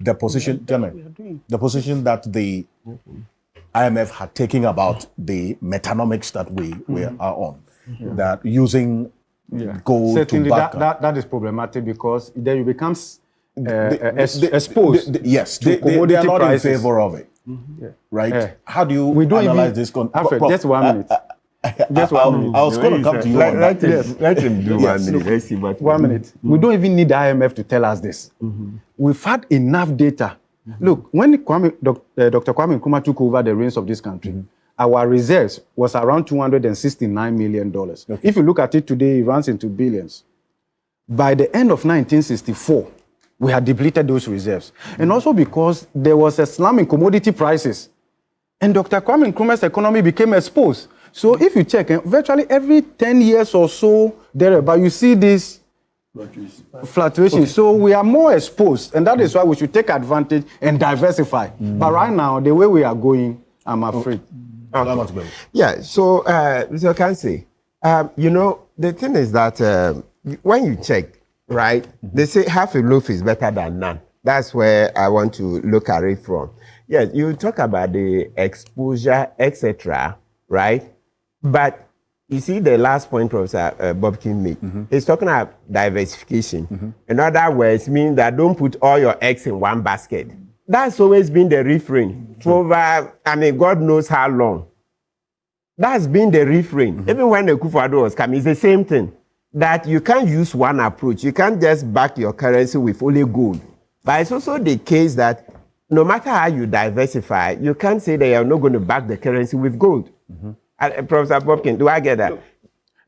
Speaker 1: the position, the position that the IMF had taken about the metanomics that we are on, that using gold
Speaker 3: certainly
Speaker 1: to back
Speaker 3: that is problematic, because then you become exposed.
Speaker 1: Yes,
Speaker 3: to
Speaker 1: they are not
Speaker 3: prices.
Speaker 1: in favor of it. Right? How do you analyze this?
Speaker 3: Alfred, just 1 minute. Just 1 minute.
Speaker 1: I was going to come to you on that.
Speaker 5: Let him do 1 minute. Let's see what.
Speaker 3: 1 minute. We don't even need the IMF to tell us this. We've had enough data. Look, when Dr. Kwame Nkrumah took over the reins of this country, our reserves was around $269 million. Okay. If you look at it today, it runs into billions. By the end of 1964, we had depleted those reserves. And also because there was a slump in commodity prices. And Dr. Kwame Nkrumah's economy became exposed. So if you check, virtually every 10 years or so, thereabout, you see this fluctuation. Okay. So we are more exposed. And that is why we should take advantage and diversify. But right now, the way we are going, I'm afraid.
Speaker 5: Okay. Yeah, so, Mr. Kansi, the thing is that when you check, right, they say half a loaf is better than none. That's where I want to look at it from. Yes, you talk about the exposure, etc., right? But you see the last point Professor Bobkin made. He's talking about diversification. In other words, means that don't put all your eggs in one basket. That's always been the refrain for over, God knows how long. That's been the refrain. Even when the Kufuor was coming, it's the same thing. That you can't use one approach. You can't just back your currency with only gold. But it's also the case that no matter how you diversify, you can't say that you're not going to back the currency with gold. Professor Bobkin, do I get that?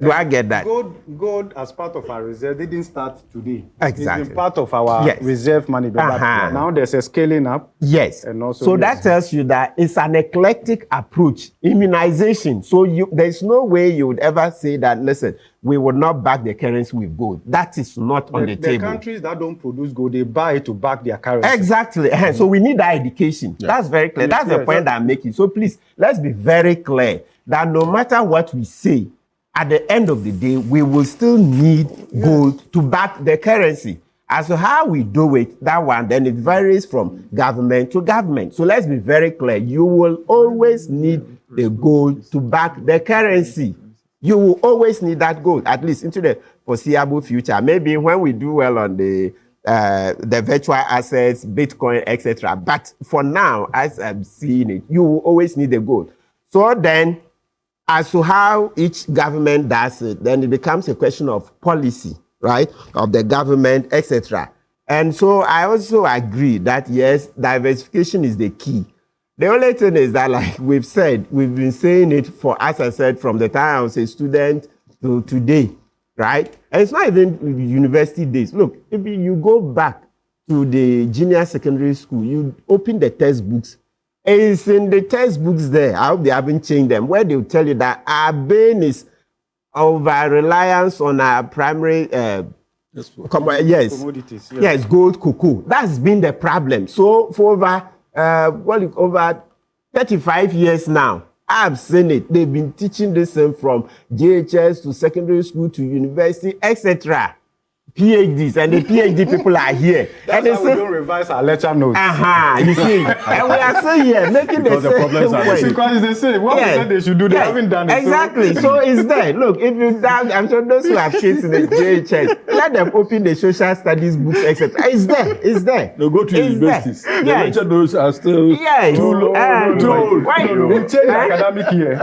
Speaker 5: Do I get that?
Speaker 3: Gold as part of our reserve didn't start today.
Speaker 5: Exactly.
Speaker 3: It's been part of our
Speaker 5: Yes.
Speaker 3: reserve management. But now there's a scaling up.
Speaker 5: Yes.
Speaker 3: And also,
Speaker 5: so
Speaker 3: yes.
Speaker 5: that tells you that it's an eclectic approach, immunization. So there's no way you would ever say that, listen, we will not back the currency with gold. That is not on the table.
Speaker 3: The countries that don't produce gold, they buy it to back their currency.
Speaker 5: Exactly. So we need that education. Yeah. That's very clear. That's the point I'm making. So please, let's be very clear that no matter what we say, at the end of the day, we will still need gold to back the currency. As to how we do it, that one, then it varies from government to government. So let's be very clear. You will always need the gold to back the currency. You will always need that gold, at least into the foreseeable future. Maybe when we do well on the virtual assets, Bitcoin, etc. But for now, as I'm seeing it, you will always need the gold. So then, as to how each government does it, then it becomes a question of policy, right, of the government, etc. And so I also agree that, yes, diversification is the key. The only thing is that, like we've been saying it for, as I said, from the time I was a student to today, right? And it's not even university days. Look, if you go back to the junior secondary school, you open the textbooks. It's in the textbooks there. I hope they haven't changed them, where they'll tell you that our bane is over-reliance on our primary
Speaker 3: commodities.
Speaker 5: Yes, gold, cocoa. That's been the problem. So for over 35 years now, I've seen it. They've been teaching this from JHS to secondary school to university, etc. PhDs, and the PhD people are here.
Speaker 3: That's
Speaker 5: and
Speaker 3: why we don't revise our lecture notes.
Speaker 5: You see, and we are still here making the same way.
Speaker 3: Because it's the same. What we said they should do, they haven't done it.
Speaker 5: Exactly. So it's there. Look, if you down, I'm sure those who have kids in the JHS, let them open the social studies books, etc. It's there. It's there.
Speaker 6: They go to universities. The lecture notes are still
Speaker 5: too old.
Speaker 3: Why you change academic year?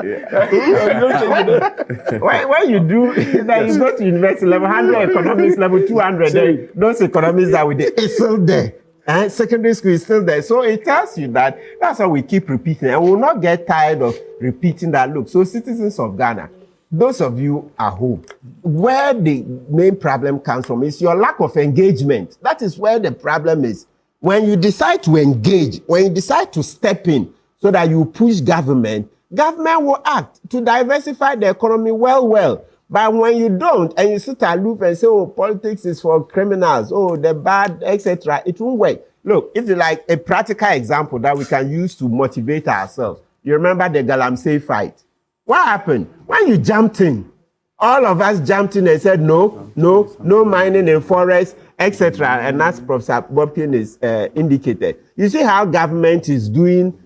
Speaker 5: Why you do that? You go to university level 100, economics level 200, then those economists are with it's still there. And secondary school is still there. So it tells you that that's how we keep repeating. And we'll not get tired of repeating that. Look, so citizens of Ghana, those of you at home, where the main problem comes from is your lack of engagement. That is where the problem is. When you decide to engage, when you decide to step in so that you push government will act to diversify the economy well. But when you don't, and you sit aloof and say, oh, politics is for criminals, oh, the bad, etc., it won't work. Look, if you like a practical example that we can use to motivate ourselves, you remember the Galamsey fight. What happened? When you jumped in, all of us jumped in and said, no mining in forests, etc. And as Professor Bopin is indicated. You see how government is doing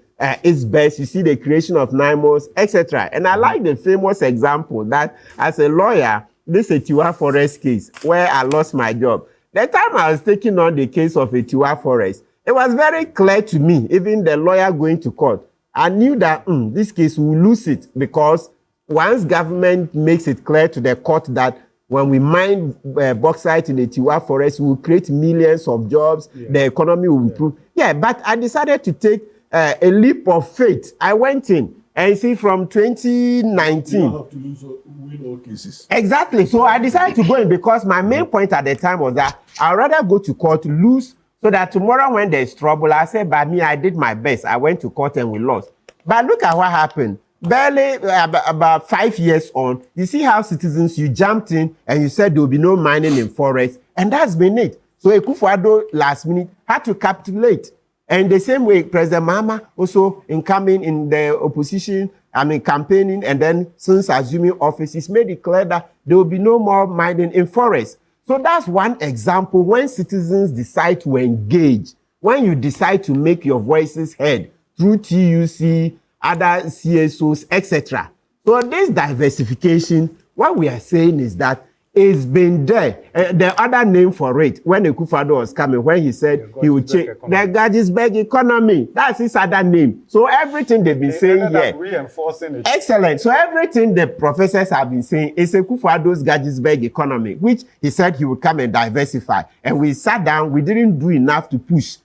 Speaker 5: its best. You see the creation of NIMOS, etc. And I like the famous example that as a lawyer, this is a Tiwa Forest case where I lost my job. The time I was taking on the case of a Tiwa Forest, it was very clear to me, even the lawyer going to court, I knew that this case will lose it, because once government makes it clear to the court that when we mine bauxite in the Tiwa Forest, we will create millions of jobs, the economy will improve. But I decided to take a leap of faith. I went in, and see, from 2019.
Speaker 6: You don't have to win all cases.
Speaker 5: Exactly. So I decided to go in because my main point at the time was that I'd rather go to court, lose, so that tomorrow when there's trouble, I say, by me, I did my best. I went to court and we lost. But look at what happened. Barely about 5 years on, you see how citizens, you jumped in and you said there will be no mining in forests, and that's been it. So Akufo-Addo last minute had to capitulate. And the same way, President Mahama also coming in the opposition, campaigning, and then since assuming office, he's made it clear that there will be no more mining in forests. So that's one example when citizens decide to engage, when you decide to make your voices heard through TUC, other CSOs, etc. So this diversification, what we are saying is that it's been there. The other name for it, when Akufo-Addo was coming, when he said he would change the Gettysburg economy, that's his other name. So everything they've been saying here,
Speaker 3: reinforcing it.
Speaker 5: Excellent. So everything the professors have been saying is Akufo-Addo's Gettysburg economy, which he said he would come and diversify. And we sat down, we didn't do enough to push.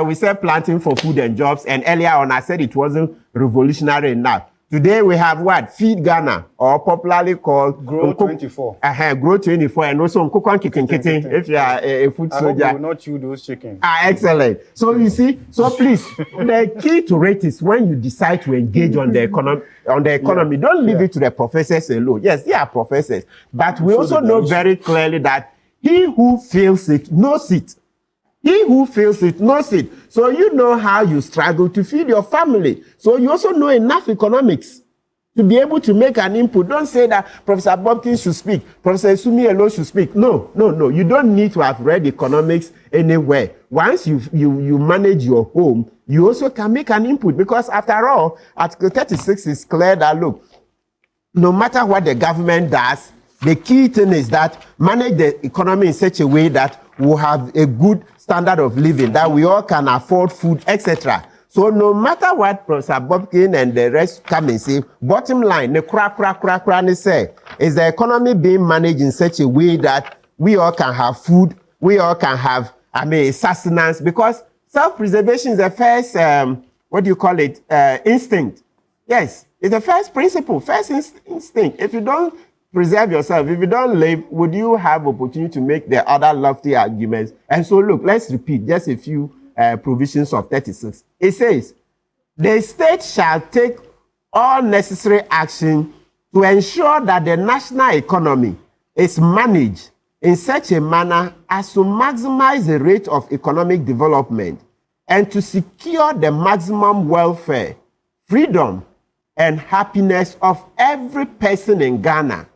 Speaker 5: We said planting for food and jobs, and earlier on I said it wasn't revolutionary enough. Today we have what? Feed Ghana, or popularly called
Speaker 3: Grow 24.
Speaker 5: Grow 24, and also Nkukon Kitten Kitten, if you are a food
Speaker 3: I hope
Speaker 5: soldier.
Speaker 3: you will not chew those chickens.
Speaker 5: Excellent. So you see, so please, the key to it is when you decide to engage on the economy, don't leave it to the professors alone. Yes, they are professors, but we also know very clearly that he who feels it knows it. He who feels it knows it. So you know how you struggle to feed your family. So you also know enough economics to be able to make an input. Don't say that Professor Bobkins should speak, Professor Sumi alone should speak. No. You don't need to have read economics anywhere. Once you manage your home, you also can make an input, because after all, Article 36 is clear that, look, no matter what the government does, the key thing is that manage the economy in such a way that we'll have a good standard of living, that we all can afford food, etc. So no matter what Professor Bobkin and the rest come and say, bottom line, the crack, say, is the economy being managed in such a way that we all can have food, we all can have, sustenance, because self-preservation is the first, instinct. Yes, it's the first principle, first instinct. If you don't preserve yourself, if you don't live, would you have opportunity to make the other lofty arguments? And so look, let's repeat just a few provisions of 36. It says, the state shall take all necessary action to ensure that the national economy is managed in such a manner as to maximize the rate of economic development and to secure the maximum welfare, freedom, and happiness of every person in Ghana,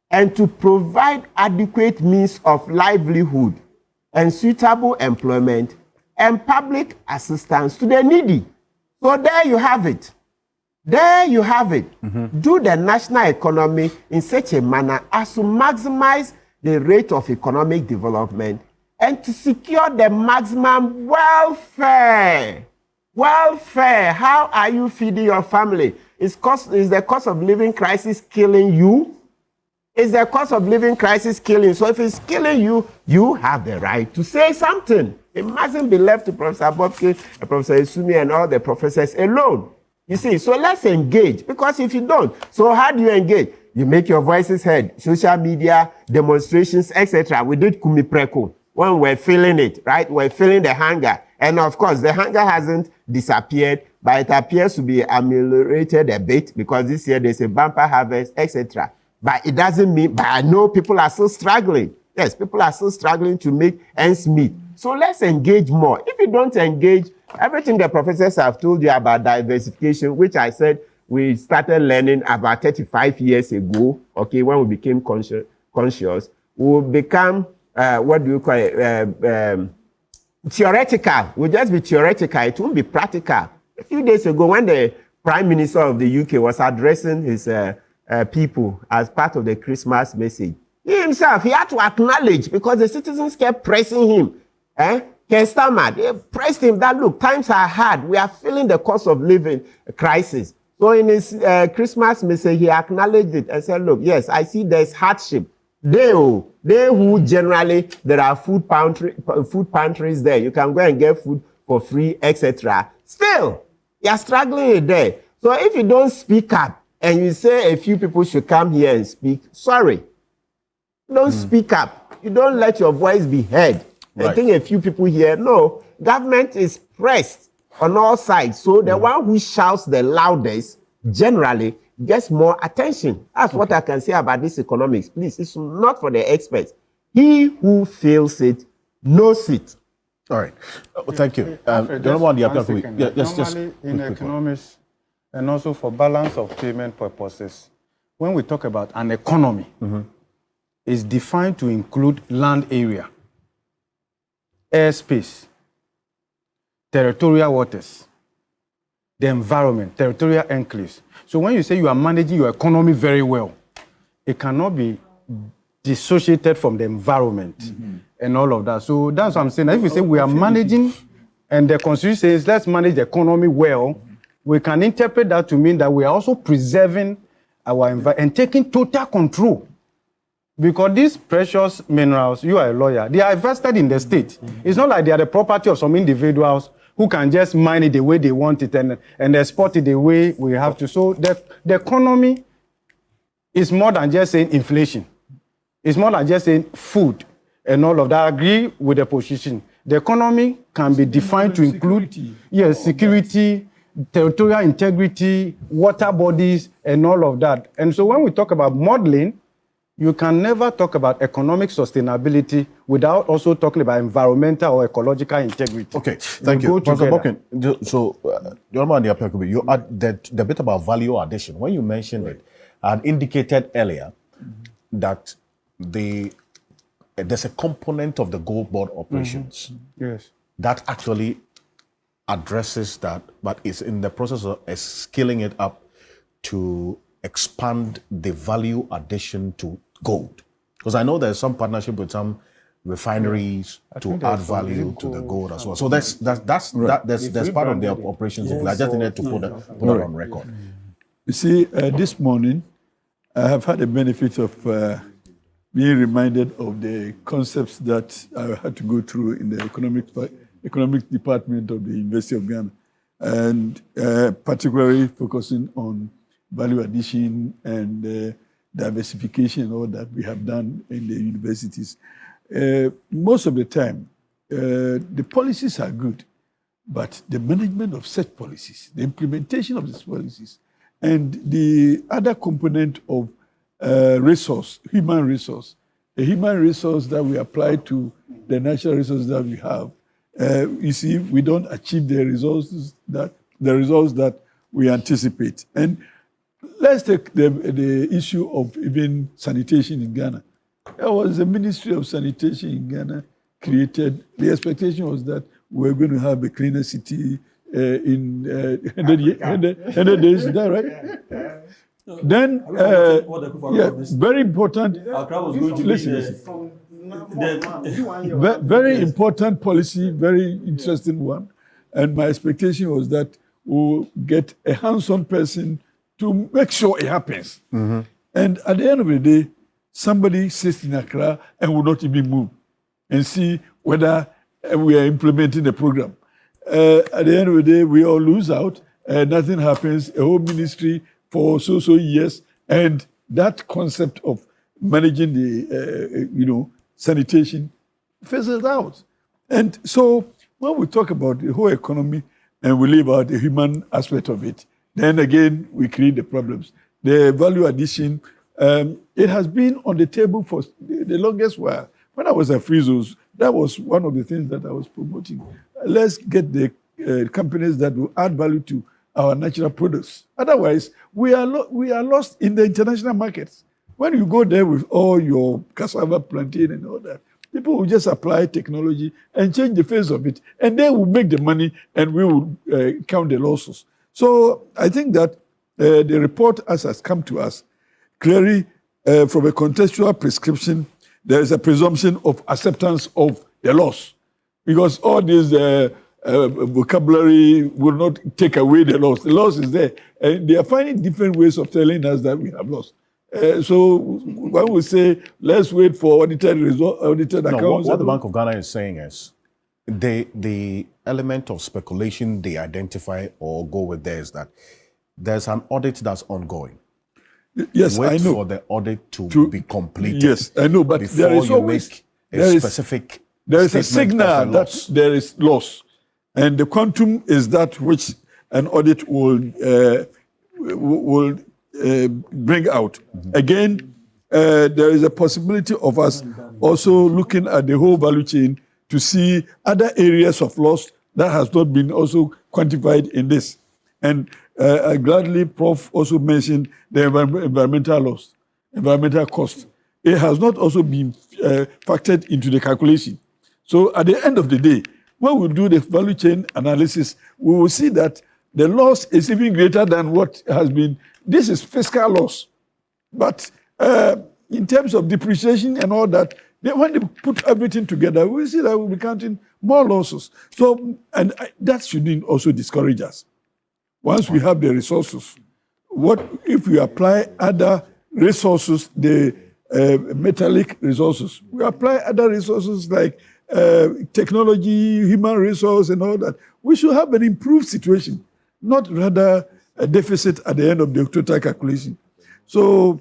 Speaker 5: and to provide adequate means of livelihood and suitable employment and public assistance to the needy. So there you have it. There you have it. Do the national economy in such a manner as to maximize the rate of economic development and to secure the maximum welfare. Welfare. How are you feeding your family? Is the cost of living crisis killing you? Is the cost of living crisis killing? So if it's killing you, you have the right to say something. It mustn't be left to Professor Bobke, Professor Isumi, and all the professors alone. You see, so let's engage, because if you don't, so how do you engage? You make your voices heard, social media, demonstrations, etc. We did Kumi Preko when we're feeling it, right? We're feeling the hunger. And of course, the hunger hasn't disappeared, but it appears to be ameliorated a bit, because this year there's a bumper harvest, etc. But it doesn't mean, but I know people are still struggling. Yes, people are still struggling to make ends meet. So let's engage more. If you don't engage, everything the professors have told you about diversification, which I said we started learning about 35 years ago, okay, when we became conscious, we'll become, theoretical. We'll just be theoretical. It won't be practical. A few days ago, when the Prime Minister of the UK was addressing his people as part of the Christmas message, he himself, he had to acknowledge, because the citizens kept pressing him. They pressed him that, look, times are hard. We are feeling the cost of living crisis. So in his Christmas message, he acknowledged it and said, look, yes, I see there's hardship. They who generally, there are food pantries there. You can go and get food for free, etc. Still, you are struggling there. So if you don't speak up and you say a few people should come here and speak, sorry. Don't speak up. You don't let your voice be heard. Right. I think a few people here, no, government is pressed on all sides. So the one who shouts the loudest generally gets more attention. That's what I can say about this economics. Please, it's not for the experts. He who feels it knows it.
Speaker 1: All right. Thank you.
Speaker 3: Normally, in economics, and also for balance of payment purposes, when we talk about an economy, is defined to include land area, airspace, territorial waters, the environment, territorial enclaves. So when you say you are managing your economy very well, it cannot be dissociated from the environment and all of that. So that's what I'm saying. If we say we are managing, and the Constitution says let's manage the economy well, we can interpret that to mean that we are also preserving our environment and taking total control. Because these precious minerals, you are a lawyer, they are invested in the state. It's not like they are the property of some individuals who can just mine it the way they want it and export it the way we have to. So the economy is more than just saying inflation. It's more than just saying food and all of that. I agree with the position. The economy can be defined to include security, territorial integrity, water bodies, and all of that. And so when we talk about modeling, you can never talk about economic sustainability without also talking about environmental or ecological integrity.
Speaker 1: Okay, thank you. Professor Bokin, so, you add the bit about value addition. When you mentioned it, I had indicated earlier that there's a component of the Goldbod operations that actually addresses that, but is in the process of scaling it up to expand the value addition to gold. Because I know there's some partnership with some refineries to add value to the gold as well. So that's part of their operations. I just needed to put that on record.
Speaker 6: You see, this morning, I have had the benefit of being reminded of the concepts that I had to go through in the economic department of the University of Ghana, and particularly focusing on value addition and diversification and all that we have done in the universities. Most of the time, the policies are good, but the management of such policies, the implementation of these policies, and the other component of human resource, the human resource that we apply to the natural resources that we have. You see, we don't achieve the results that we anticipate. And let's take the issue of even sanitation in Ghana. There was a Ministry of Sanitation in Ghana created. The expectation was that we were going to have a cleaner city in 100 days. Is that right? Then, very important. Very important policy, very interesting one. And my expectation was that we'll get a hands-on person to make sure it happens. Mm-hmm. And at the end of the day, somebody sits in Accra and will not even move and see whether we are implementing the program. At the end of the day, we all lose out, nothing happens, a whole ministry for so years, and that concept of managing the sanitation fizzles out. And so when we talk about the whole economy and we leave out the human aspect of it, then again we create the problems. The value addition, it has been on the table for the longest while. When I was at Frizzos, that was one of the things that I was promoting. Let's get the companies that will add value to our natural products. Otherwise, we are lost in the international markets. When you go there with all your cassava, plantain, and all that, people will just apply technology and change the face of it, and they will make the money, and we will count the losses. So I think that the report, as has come to us, clearly from a contextual prescription, there is a presumption of acceptance of the loss, because all this vocabulary will not take away the loss. The loss is there, and they are finding different ways of telling us that we have lost. So when we say, let's wait for audited accounts.
Speaker 1: What the Bank of Ghana is saying is, the element of speculation they identify or go with there is that there's an audit that's ongoing.
Speaker 6: Yes,
Speaker 1: Wait
Speaker 6: I know.
Speaker 1: for the audit to be completed.
Speaker 6: Yes, I know, but
Speaker 1: before
Speaker 6: there is
Speaker 1: you
Speaker 6: always
Speaker 1: make a specific
Speaker 6: there is a
Speaker 1: statement
Speaker 6: signal
Speaker 1: of a
Speaker 6: that
Speaker 1: loss.
Speaker 6: there is loss, and the quantum is that which an audit will bring out. Mm-hmm. Again, there is a possibility of us also looking at the whole value chain to see other areas of loss that has not been also quantified in this. And I gladly, Prof. also mentioned the environmental loss, environmental cost. It has not also been factored into the calculation. So at the end of the day, when we do the value chain analysis, we will see that the loss is even greater than what has been. This is fiscal loss. But in terms of depreciation and all that, when they put everything together, we see that we'll be counting more losses. So, and that shouldn't also discourage us. Once we have the resources, what if we apply other resources, the metallic resources, we apply other resources like technology, human resource, and all that. We should have an improved situation, not rather a deficit at the end of the total calculation. So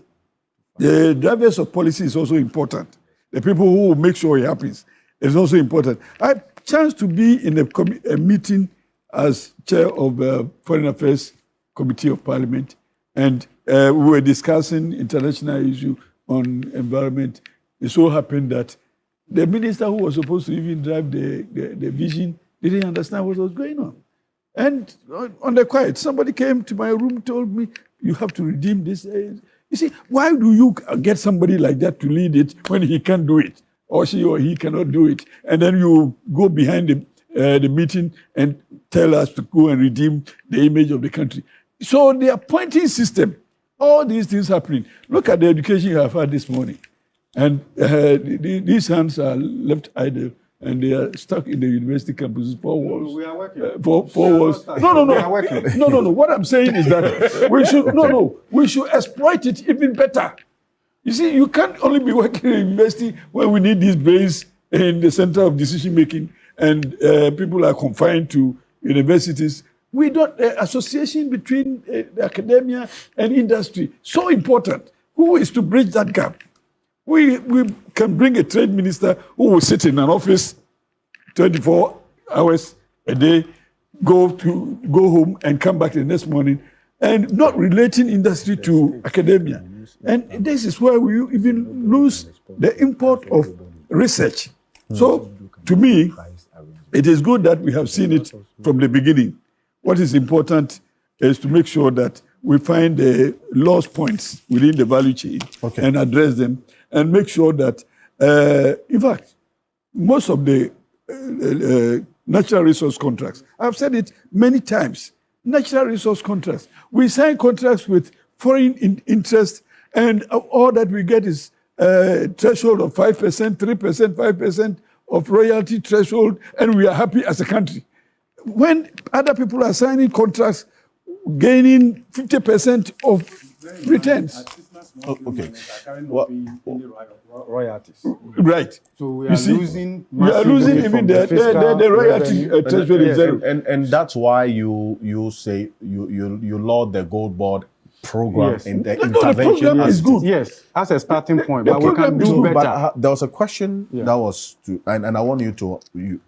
Speaker 6: the drivers of policy is also important. The people who will make sure it happens is also important. I had a chance to be in a meeting as chair of the Foreign Affairs Committee of Parliament, and we were discussing international issues on environment. It so happened that the minister who was supposed to even drive the vision didn't understand what was going on. And on the quiet, somebody came to my room, told me, you have to redeem this. You see, why do you get somebody like that to lead it when he can't do it? Or she or he cannot do it? And then you go behind the meeting and tell us to go and redeem the image of the country. So the appointing system, all these things happening. Look at the education you have had this morning. And these hands are left idle and they are stuck in the university campuses, 4 walls.
Speaker 3: We are working.
Speaker 6: Four walls. No.
Speaker 3: We are working.
Speaker 6: No. What I'm saying is that we should exploit it even better. You see, you can't only be working in university when we need these brains in the center of decision making and people are confined to universities. We don't, association between the academia and industry, so important. Who is to bridge that gap? We can bring a trade minister who will sit in an office 24 hours a day, go home and come back the next morning, and not relating industry to academia. And this is where we even lose the import of research. So, to me, it is good that we have seen it from the beginning. What is important is to make sure that we find the lost points within the value chain and address them, and make sure that, in fact, most of the natural resource contracts, I've said it many times, natural resource contracts, we sign contracts with foreign interest, and all that we get is a threshold of 5%, 3%, 5% of royalty threshold, and we are happy as a country. When other people are signing contracts, gaining 50% of returns.
Speaker 1: Okay.
Speaker 3: Royalties.
Speaker 6: Right.
Speaker 3: So we
Speaker 6: You
Speaker 3: are
Speaker 6: see,
Speaker 3: losing.
Speaker 6: we are losing even the royalty threshold is zero.
Speaker 1: And that's why you say you laud the Goldbod program
Speaker 3: Yes.
Speaker 1: in the
Speaker 6: No, the
Speaker 1: intervention.
Speaker 6: program is good.
Speaker 3: Yes, as a starting point,
Speaker 6: The
Speaker 3: but we can
Speaker 6: program is
Speaker 3: do
Speaker 6: good,
Speaker 3: better.
Speaker 1: But there was a question that was to, and I want you to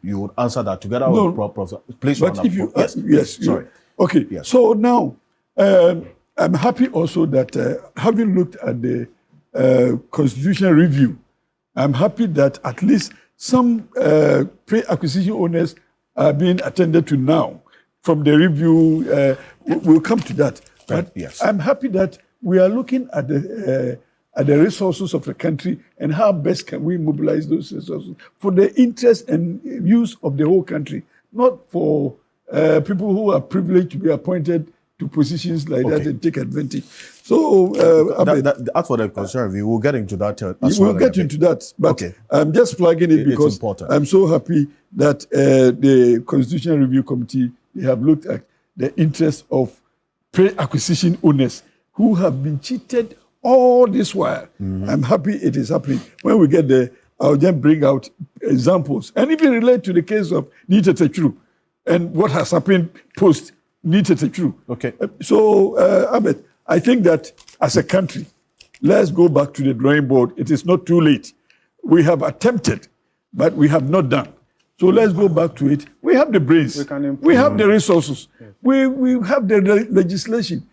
Speaker 1: you would answer that together with Professor. Please,
Speaker 6: But if you yes,
Speaker 1: sorry.
Speaker 6: Okay.
Speaker 1: Yes.
Speaker 6: So now I'm happy also that having looked at the constitutional review, I'm happy that at least some pre-acquisition owners are being attended to now. From the review, we'll come to that. But
Speaker 1: yes.
Speaker 6: I'm happy that we are looking at the resources of the country and how best can we mobilize those resources for the interest and use of the whole country, not for people who are privileged to be appointed to positions like that and take advantage. So,
Speaker 1: as for the constitutional review, we'll get into that.
Speaker 6: We'll get into that, but I'm just flagging it because
Speaker 1: important.
Speaker 6: I'm so happy that the Constitutional Review Committee, they have looked at the interests of pre-acquisition owners who have been cheated all this while. I'm happy it is happening. When we get there, I'll just bring out examples and even relate to the case of Nita Techru and what has happened post Nita Techru.
Speaker 1: Okay.
Speaker 6: So, Ahmed, I think that as a country, let's go back to the drawing board. It is not too late. We have attempted, but we have not done. So let's go back to it. We have the brains. We have the resources. We have the legislation.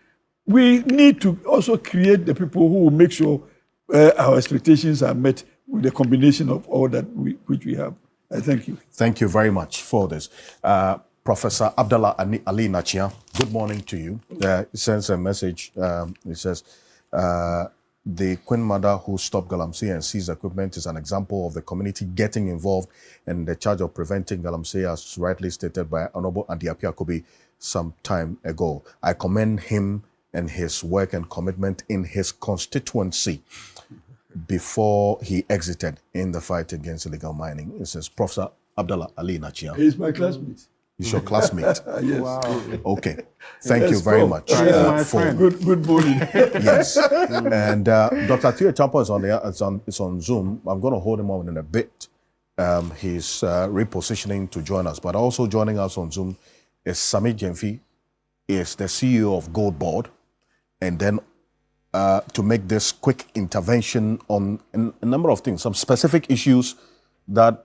Speaker 6: We need to also create the people who will make sure our expectations are met with the combination of all that which we have. I thank you.
Speaker 1: Thank you very much for this. Professor Abdallah Ali Nachia, good morning to you. He sends a message. He says, the Queen Mother who stopped Galamsey and seized equipment is an example of the community getting involved in the charge of preventing Galamsey, as rightly stated by Honorable Andiapi Akobi some time ago. I commend him and his work and commitment in his constituency before he exited in the fight against illegal mining. It says, Professor Abdallah Ali Nachia.
Speaker 6: He's my classmate.
Speaker 1: He's your classmate.
Speaker 6: Yes.
Speaker 3: Wow.
Speaker 1: Okay. Thank you very much.
Speaker 3: He's my friend.
Speaker 6: Good morning.
Speaker 1: Yes. And Dr. Theo Champo is on Zoom. I'm going to hold him on in a bit. He's repositioning to join us. But also joining us on Zoom is Samit Jemfi, is the CEO of Goldbod. And then to make this quick intervention on a number of things, some specific issues that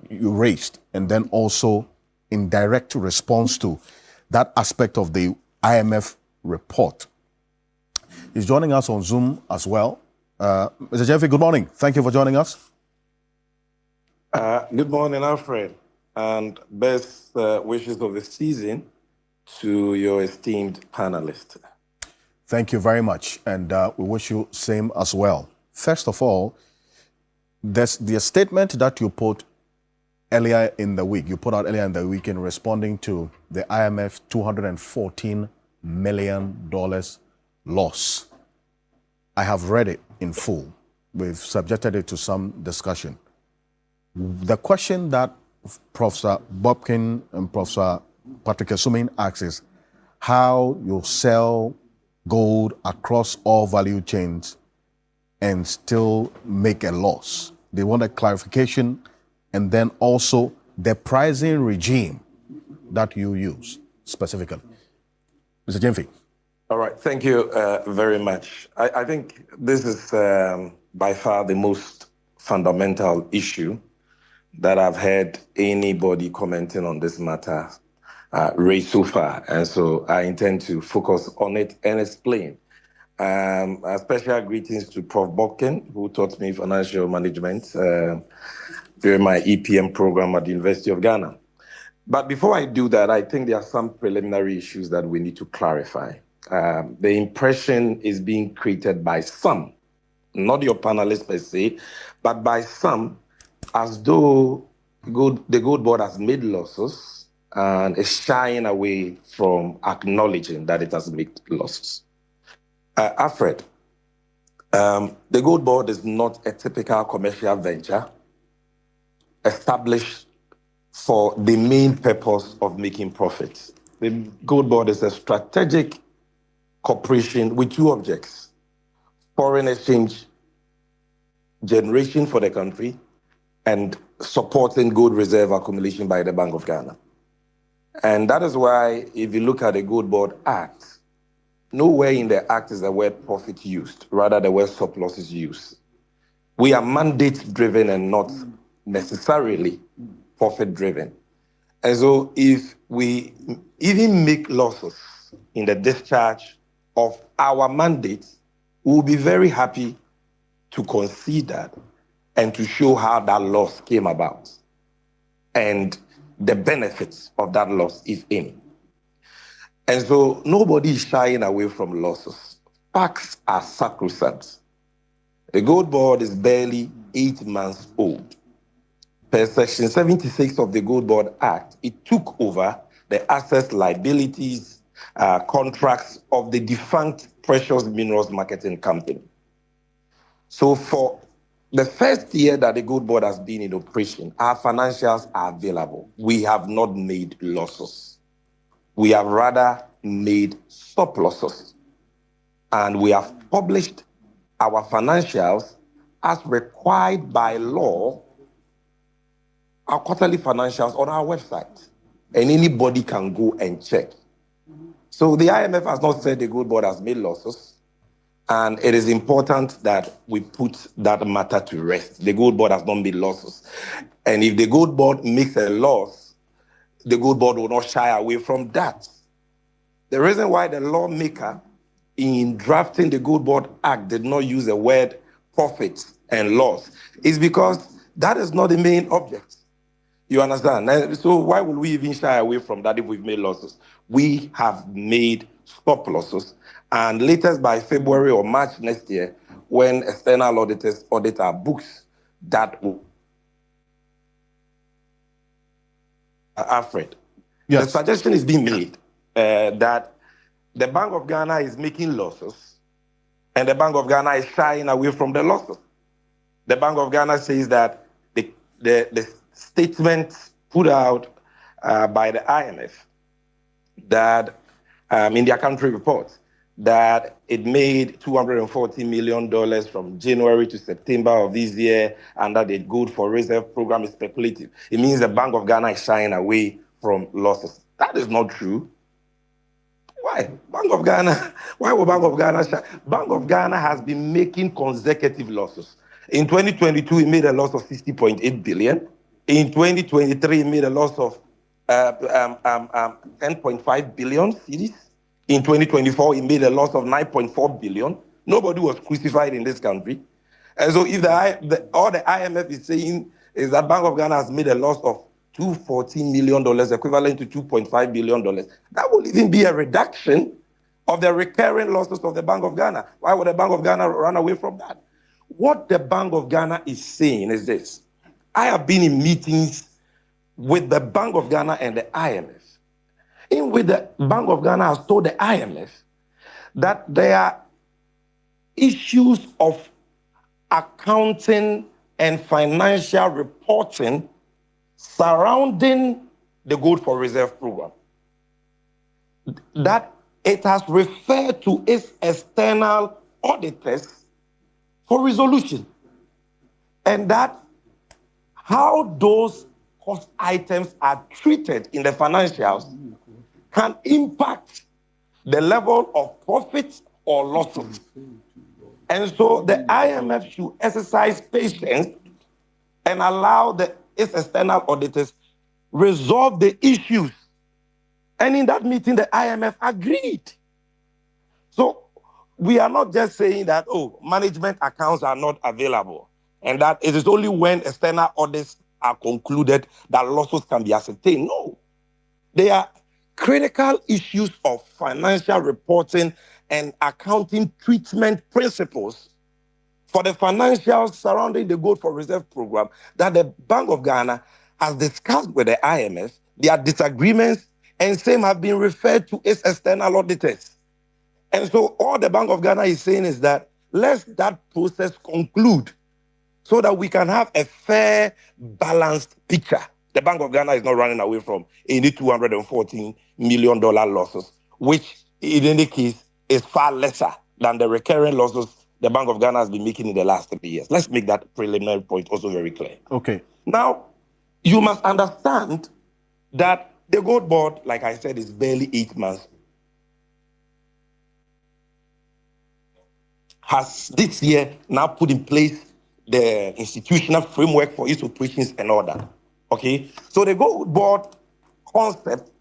Speaker 1: you raised, and then also in direct response to that aspect of the IMF report. He's joining us on Zoom as well. Mr. Jeffrey, good morning. Thank you for joining us.
Speaker 7: Good morning, Alfred, and best wishes of the season to your esteemed panelists.
Speaker 1: Thank you very much, and we wish you same as well. First of all, there's the statement that you put earlier in the week. You put out earlier in the week in responding to the IMF $214 million loss. I have read it in full. We've subjected it to some discussion. The question that Professor Bobkin and Professor Patrick Esumin asks is how you sell gold across all value chains and still make a loss. They want a clarification, and then also the pricing regime that you use specifically. Mr. Jemfi.
Speaker 7: All right, thank you very much. I think this is by far the most fundamental issue that I've heard anybody commenting on this matter raised so far. And so I intend to focus on it and explain. A special greetings to Prof. Bobkin, who taught me financial management during my EPM program at the University of Ghana. But before I do that, I think there are some preliminary issues that we need to clarify. The impression is being created by some, not your panelists per se, but by some, as though the Goldbod has made losses and is shying away from acknowledging that it has made losses. Alfred, the Goldbod is not a typical commercial venture established for the main purpose of making profits. The Goldbod is a strategic corporation with two objects: foreign exchange generation for the country and supporting gold reserve accumulation by the Bank of Ghana. And that is why, if you look at the Goldbod Act, nowhere in the Act is the word profit used, rather the word surplus is used. We are mandate-driven and not necessarily profit-driven. And so if we even make losses in the discharge of our mandate, we'll be very happy to concede that and to show how that loss came about and the benefits of that loss, if any. And so nobody is shying away from losses. Facts are sacrosanct. The Goldbod is barely 8 months old. Per Section 76 of the Goldbod Act, it took over the assets, liabilities, contracts of the defunct Precious Minerals Marketing Company. So for the first year that the Goldbod has been in operation, our financials are available. We have not made losses. We have rather made surpluses. And we have published our financials as required by law, our quarterly financials on our website. And anybody can go and check. So the IMF has not said the Goldbod has made losses. And it is important that we put that matter to rest. The Goldbod has not made losses. And if the Goldbod makes a loss, the Goldbod will not shy away from that. The reason why the lawmaker in drafting the Goldbod Act did not use the word profit and loss is because that is not the main object. You understand? And so why would we even shy away from that if we've made losses? We have made surpluses. And latest by February or March next year, when external auditors audit our books, that will... Alfred,
Speaker 1: Yes.
Speaker 7: The suggestion is being made that the Bank of Ghana is making losses and the Bank of Ghana is shying away from the losses. The Bank of Ghana says that the statement put out by the IMF that in their country reports that it made $240 million from January to September of this year under the Gold for Reserve program is speculative. It means the Bank of Ghana is shying away from losses. That is not true. Why? Bank of Ghana, why would Bank of Ghana shy? Bank of Ghana has been making consecutive losses. In 2022, it made a loss of 60.8 billion. In 2023, it made a loss of 10.5 billion cedis. In 2024, it made a loss of 9.4 billion. Nobody was crucified in this country. And so if all the IMF is saying is that Bank of Ghana has made a loss of $214 million, equivalent to $2.5 billion, that will even be a reduction of the recurring losses of the Bank of Ghana. Why would the Bank of Ghana run away from that? What the Bank of Ghana is saying is this. I have been in meetings with the Bank of Ghana and the IMF, in which the Bank of Ghana has told the IMF that there are issues of accounting and financial reporting surrounding the Gold for Reserve program, that it has referred to its external auditors for resolution, and that how those cost items are treated in the financials can impact the level of profits or losses. And so the IMF should exercise patience and allow its external auditors resolve the issues. And in that meeting, the IMF agreed. So we are not just saying that, management accounts are not available, and that it is only when external audits are concluded that losses can be ascertained. No. They are critical issues of financial reporting and accounting treatment principles for the financials surrounding the Gold for Reserve program that the Bank of Ghana has discussed with the IMF. There are disagreements, and same have been referred to its external auditors. And so all the Bank of Ghana is saying is that let that process conclude so that we can have a fair, balanced picture. The Bank of Ghana is not running away from any $214 million losses, which in any case is far lesser than the recurring losses the Bank of Ghana has been making in the last 3 years. Let's make that preliminary point also very clear.
Speaker 1: Okay.
Speaker 7: Now, you must understand that the Gold Board, like I said, is barely 8 months. Has this year now put in place the institutional framework for its operations and all that. Okay? So the Gold Board concept,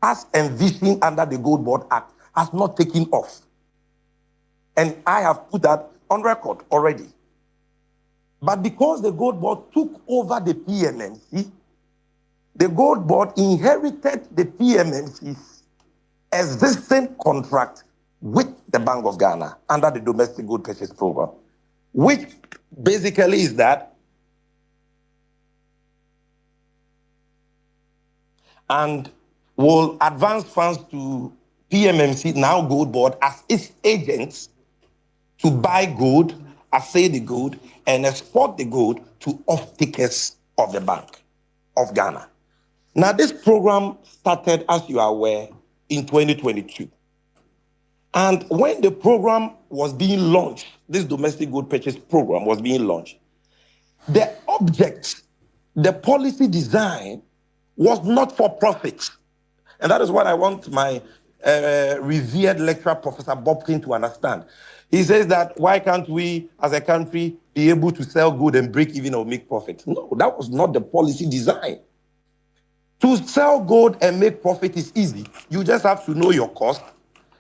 Speaker 7: as envisioned under the Gold Board Act, has not taken off. And I have put that on record already. But because the Gold Board took over the PMMC, the Gold Board inherited the PMMC's existing contract with the Bank of Ghana under the Domestic Gold Purchase Program, which basically is that, and will advance funds to PMMC, now Gold Board, as its agents to buy gold, assay the gold, and export the gold to off-takers of the Bank of Ghana. Now, this program started, as you are aware, in 2022. And when the program was being launched, this domestic gold purchase program was being launched, the object, the policy design was not for profit. And that is what I want my revered lecturer, Professor Bobkin, to understand. He says that why can't we, as a country, be able to sell gold and break even or make profit? No, that was not the policy design. To sell gold and make profit is easy. You just have to know your cost,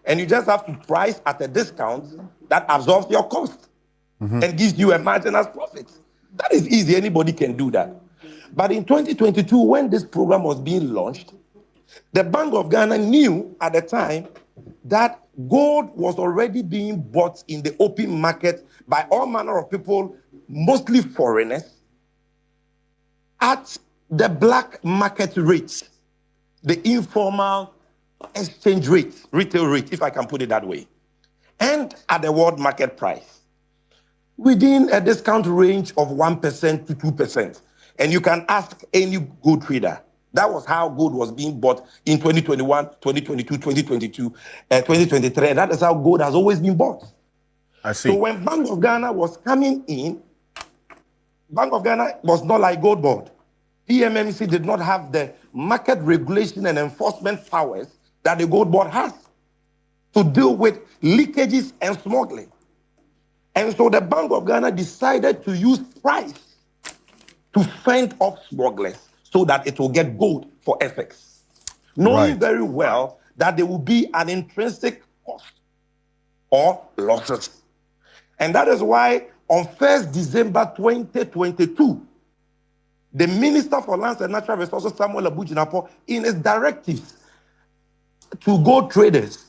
Speaker 7: and you just have to price at a discount that absorbs your cost and gives you a margin as profit. That is easy. Anybody can do that. But in 2022, when this program was being launched, the Bank of Ghana knew at the time that gold was already being bought in the open market by all manner of people, mostly foreigners, at the black market rates, the informal exchange rate, retail rate, if I can put it that way, and at the world market price, within a discount range of 1% to 2%. And you can ask any gold trader That was how gold was being bought in 2021, 2022, 2023. And that is how gold has always been bought.
Speaker 1: I see.
Speaker 7: So when Bank of Ghana was coming in, Bank of Ghana was not like Goldbod. PMMC did not have the market regulation and enforcement powers that the Goldbod has to deal with leakages and smuggling. And so the Bank of Ghana decided to use price to fend off smugglers so that it will get gold for FX, knowing
Speaker 1: Right.
Speaker 7: very well that there will be an intrinsic cost or losses. And that is why on 1st December 2022, the Minister for Lands and Natural Resources, Samuel Abujinapo, in his directives to gold traders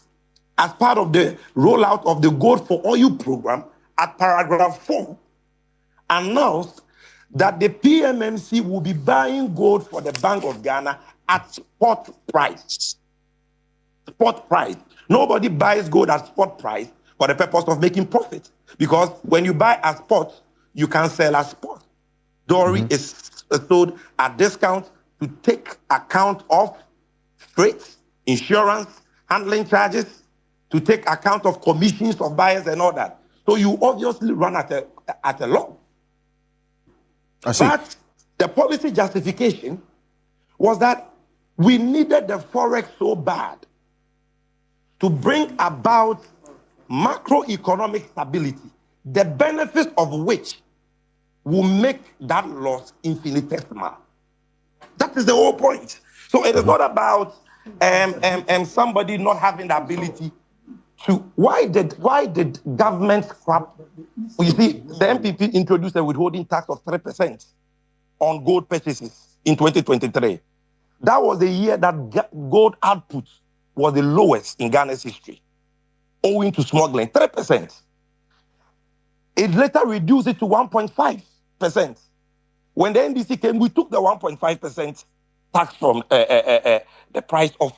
Speaker 7: as part of the rollout of the Gold for Oil program at paragraph 4, announced that the PMMC will be buying gold for the Bank of Ghana at spot price. Spot price. Nobody buys gold at spot price for the purpose of making profit. Because when you buy at spot, you can sell at spot. Dory is sold at discount to take account of freight, insurance, handling charges, to take account of commissions of buyers and all that. So you obviously run at a loss.
Speaker 1: I see.
Speaker 7: But the policy justification was that we needed the forex so bad to bring about macroeconomic stability, the benefits of which will make that loss infinitesimal. That is the whole point. So it is not about somebody not having the ability to. Why did government scrap? You see, the MPP introduced a withholding tax of 3% on gold purchases in 2023. That was the year that gold output was the lowest in Ghana's history, owing to smuggling. 3%. It later reduced it to 1.5%. When the NDC came, we took the 1.5% tax from the price of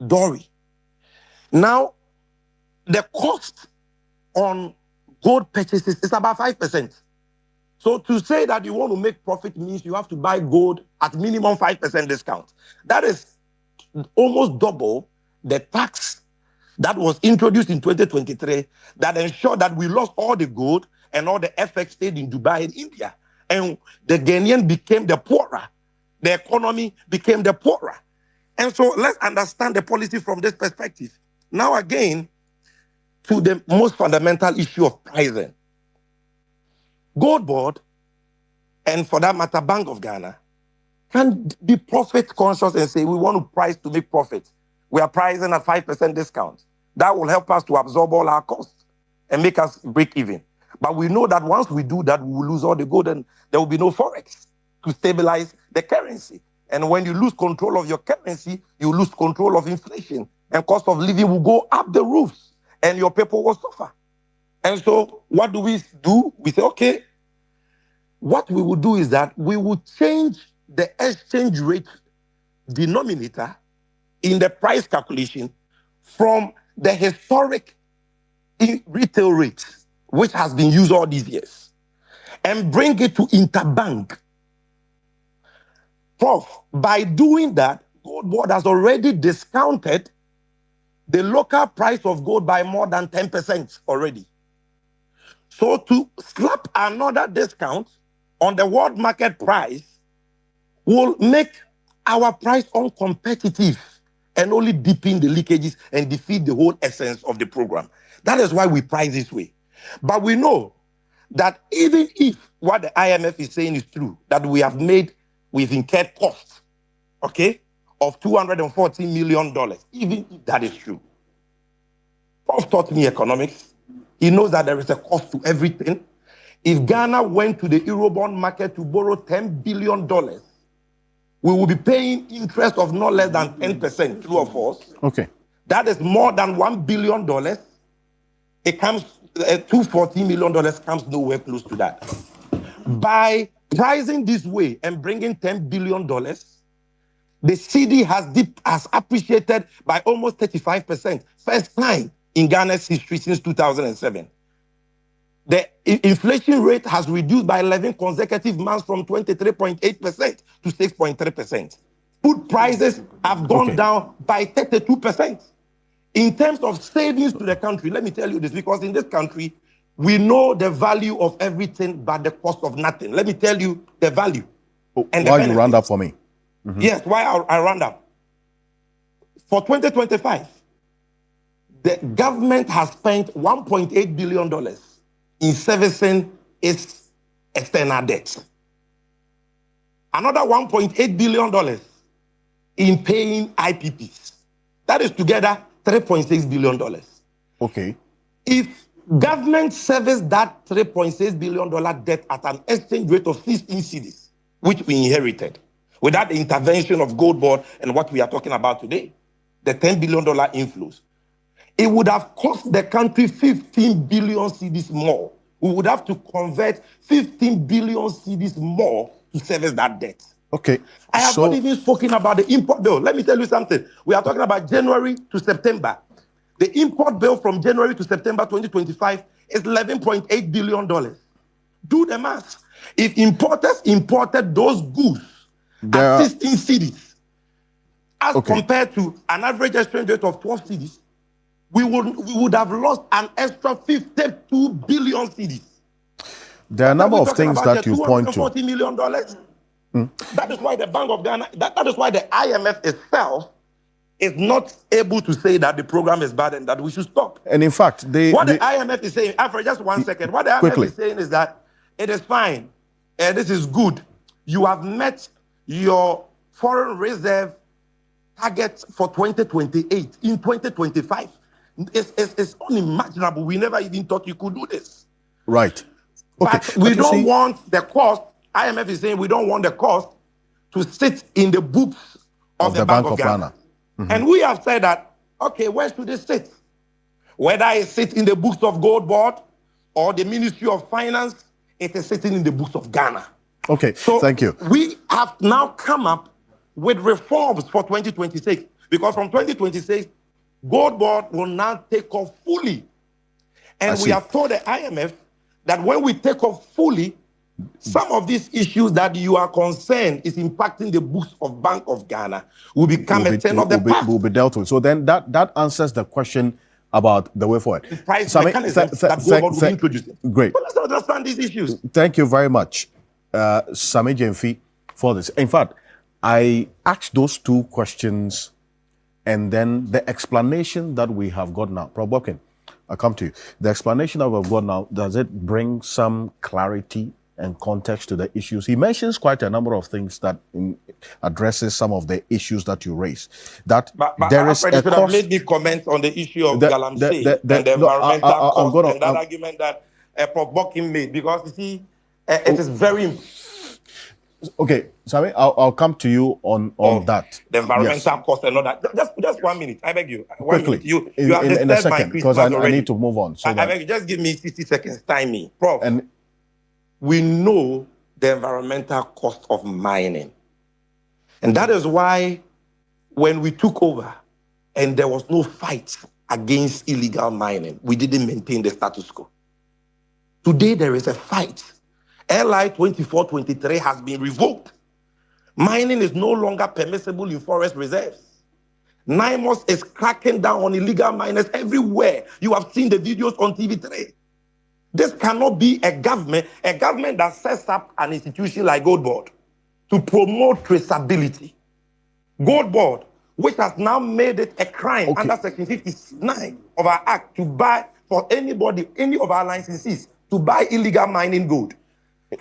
Speaker 7: Dory. Now, the cost on gold purchases is about 5%. So to say that you want to make profit means you have to buy gold at minimum 5% discount. That is almost double the tax that was introduced in 2023 that ensured that we lost all the gold and all the FX stayed in Dubai and India. And the Ghanaian became the poorer. The economy became the poorer. And so let's understand the policy from this perspective. Now again, to the most fundamental issue of pricing. Goldbod, and for that matter, Bank of Ghana, can be profit conscious and say we want to price to make profit. We are pricing at 5% discount. That will help us to absorb all our costs and make us break even. But we know that once we do that, we will lose all the gold and there will be no forex to stabilize the currency. And when you lose control of your currency, you lose control of inflation, and cost of living will go up the roofs and your people will suffer. And so what do? We say, okay, what we will do is that we will change the exchange rate denominator in the price calculation from the historic retail rate, which has been used all these years, and bring it to interbank. Prof, by doing that, Goldbod has already discounted the local price of gold by more than 10% already. So to slap another discount on the world market price will make our price uncompetitive and only deepen the leakages and defeat the whole essence of the program. That is why we price this way. But we know that even if what the IMF is saying is true, that we've incurred costs, okay, of $214 million, even if that is true. Prof taught me economics. He knows that there is a cost to everything. If Ghana went to the Eurobond market to borrow $10 billion, we will be paying interest of not less than 10%, true or false.
Speaker 1: Okay.
Speaker 7: That is more than $1 billion. It comes, $214 million comes nowhere close to that. By pricing this way and bringing $10 billion, the CD has appreciated by almost 35%. First time in Ghana's history since 2007. The inflation rate has reduced by 11 consecutive months from 23.8% to 6.3%. Food prices have gone down by 32%. In terms of savings to the country, let me tell you this, because in this country, we know the value of everything but the cost of nothing. Let me tell you the value. And
Speaker 1: why you round up for me?
Speaker 7: Yes, why I round up. For 2025, the government has spent $1.8 billion in servicing its external debt. Another $1.8 billion in paying IPPs. That is together $3.6 billion.
Speaker 1: Okay.
Speaker 7: If government serviced that $3.6 billion debt at an exchange rate of 15 cedis, which we inherited, without the intervention of Goldbod and what we are talking about today, the $10 billion inflows, it would have cost the country 15 billion cedis more. We would have to convert 15 billion cedis more to service that debt.
Speaker 1: Okay.
Speaker 7: I have not even spoken about the import bill. Let me tell you something. We are talking about January to September. The import bill from January to September 2025 is $11.8 billion. Do the math. If importers imported those goods at 16 cities, as compared to an average exchange rate of 12 cities, we would have lost an extra 52 billion cities.
Speaker 1: There are a number of things that you point to.
Speaker 7: $240 million. That is why the Bank of Ghana, that is why the IMF itself is not able to say that the program is bad and that we should stop.
Speaker 1: And in fact,
Speaker 7: the IMF is saying, Alfred, just 1 second. What the IMF is saying is that it is fine. This is good. You have met your foreign reserve target for 2028. In 2025, it's unimaginable. We never even thought you could do this.
Speaker 1: Right.
Speaker 7: Okay. But we don't want the cost. IMF is saying we don't want the cost to sit in the books of the Bank of Ghana. And we have said that, okay, where should it sit? Whether it sits in the books of Goldbod or the Ministry of Finance, it is sitting in the books of Ghana.
Speaker 1: Okay,
Speaker 7: so
Speaker 1: thank you.
Speaker 7: We have now come up with reforms for 2026, because from 2026, Goldbod will now take off fully. And we have told the IMF that when we take off fully, some of these issues that you are concerned is impacting the books of Bank of Ghana will become a thing of the past.
Speaker 1: Will be dealt with. So then that answers the question about the way forward.
Speaker 7: The price mechanisms that Goldbod will introduce.
Speaker 1: Great.
Speaker 7: But let's understand these issues.
Speaker 1: Thank you very much, Sami Jemfi, for this. In fact, I asked those two questions, and then the explanation that we have got now, Prof. Bobkin, I'll come to you. The explanation that we've got now, does it bring some clarity and context to the issues? He mentions quite a number of things that addresses some of the issues that you raise. That
Speaker 7: but
Speaker 1: there is
Speaker 7: Alfred,
Speaker 1: a
Speaker 7: you should have made me comment on the issue of Galamsey and the environmental cost and that argument that Prof. Bobkin made, because you see, it is very.
Speaker 1: Okay, Sami, I'll come to you on that.
Speaker 7: The environmental cost and all that. Just 1 minute, I beg you.
Speaker 1: Quickly,
Speaker 7: You have
Speaker 1: in a second, because I need to move on.
Speaker 7: So I beg you, just give me 60 seconds, time me. Prof, and we know the environmental cost of mining. And that is why when we took over and there was no fight against illegal mining, we didn't maintain the status quo. Today there is a fight. LI 2423 has been revoked. Mining is no longer permissible in forest reserves. NIMOS is cracking down on illegal miners everywhere. You have seen the videos on TV3. This cannot be a government that sets up an institution like Goldbod to promote traceability. Goldbod, which has now made it a crime under Section 59 of our Act to buy for anybody, any of our licensees, to buy illegal mining gold.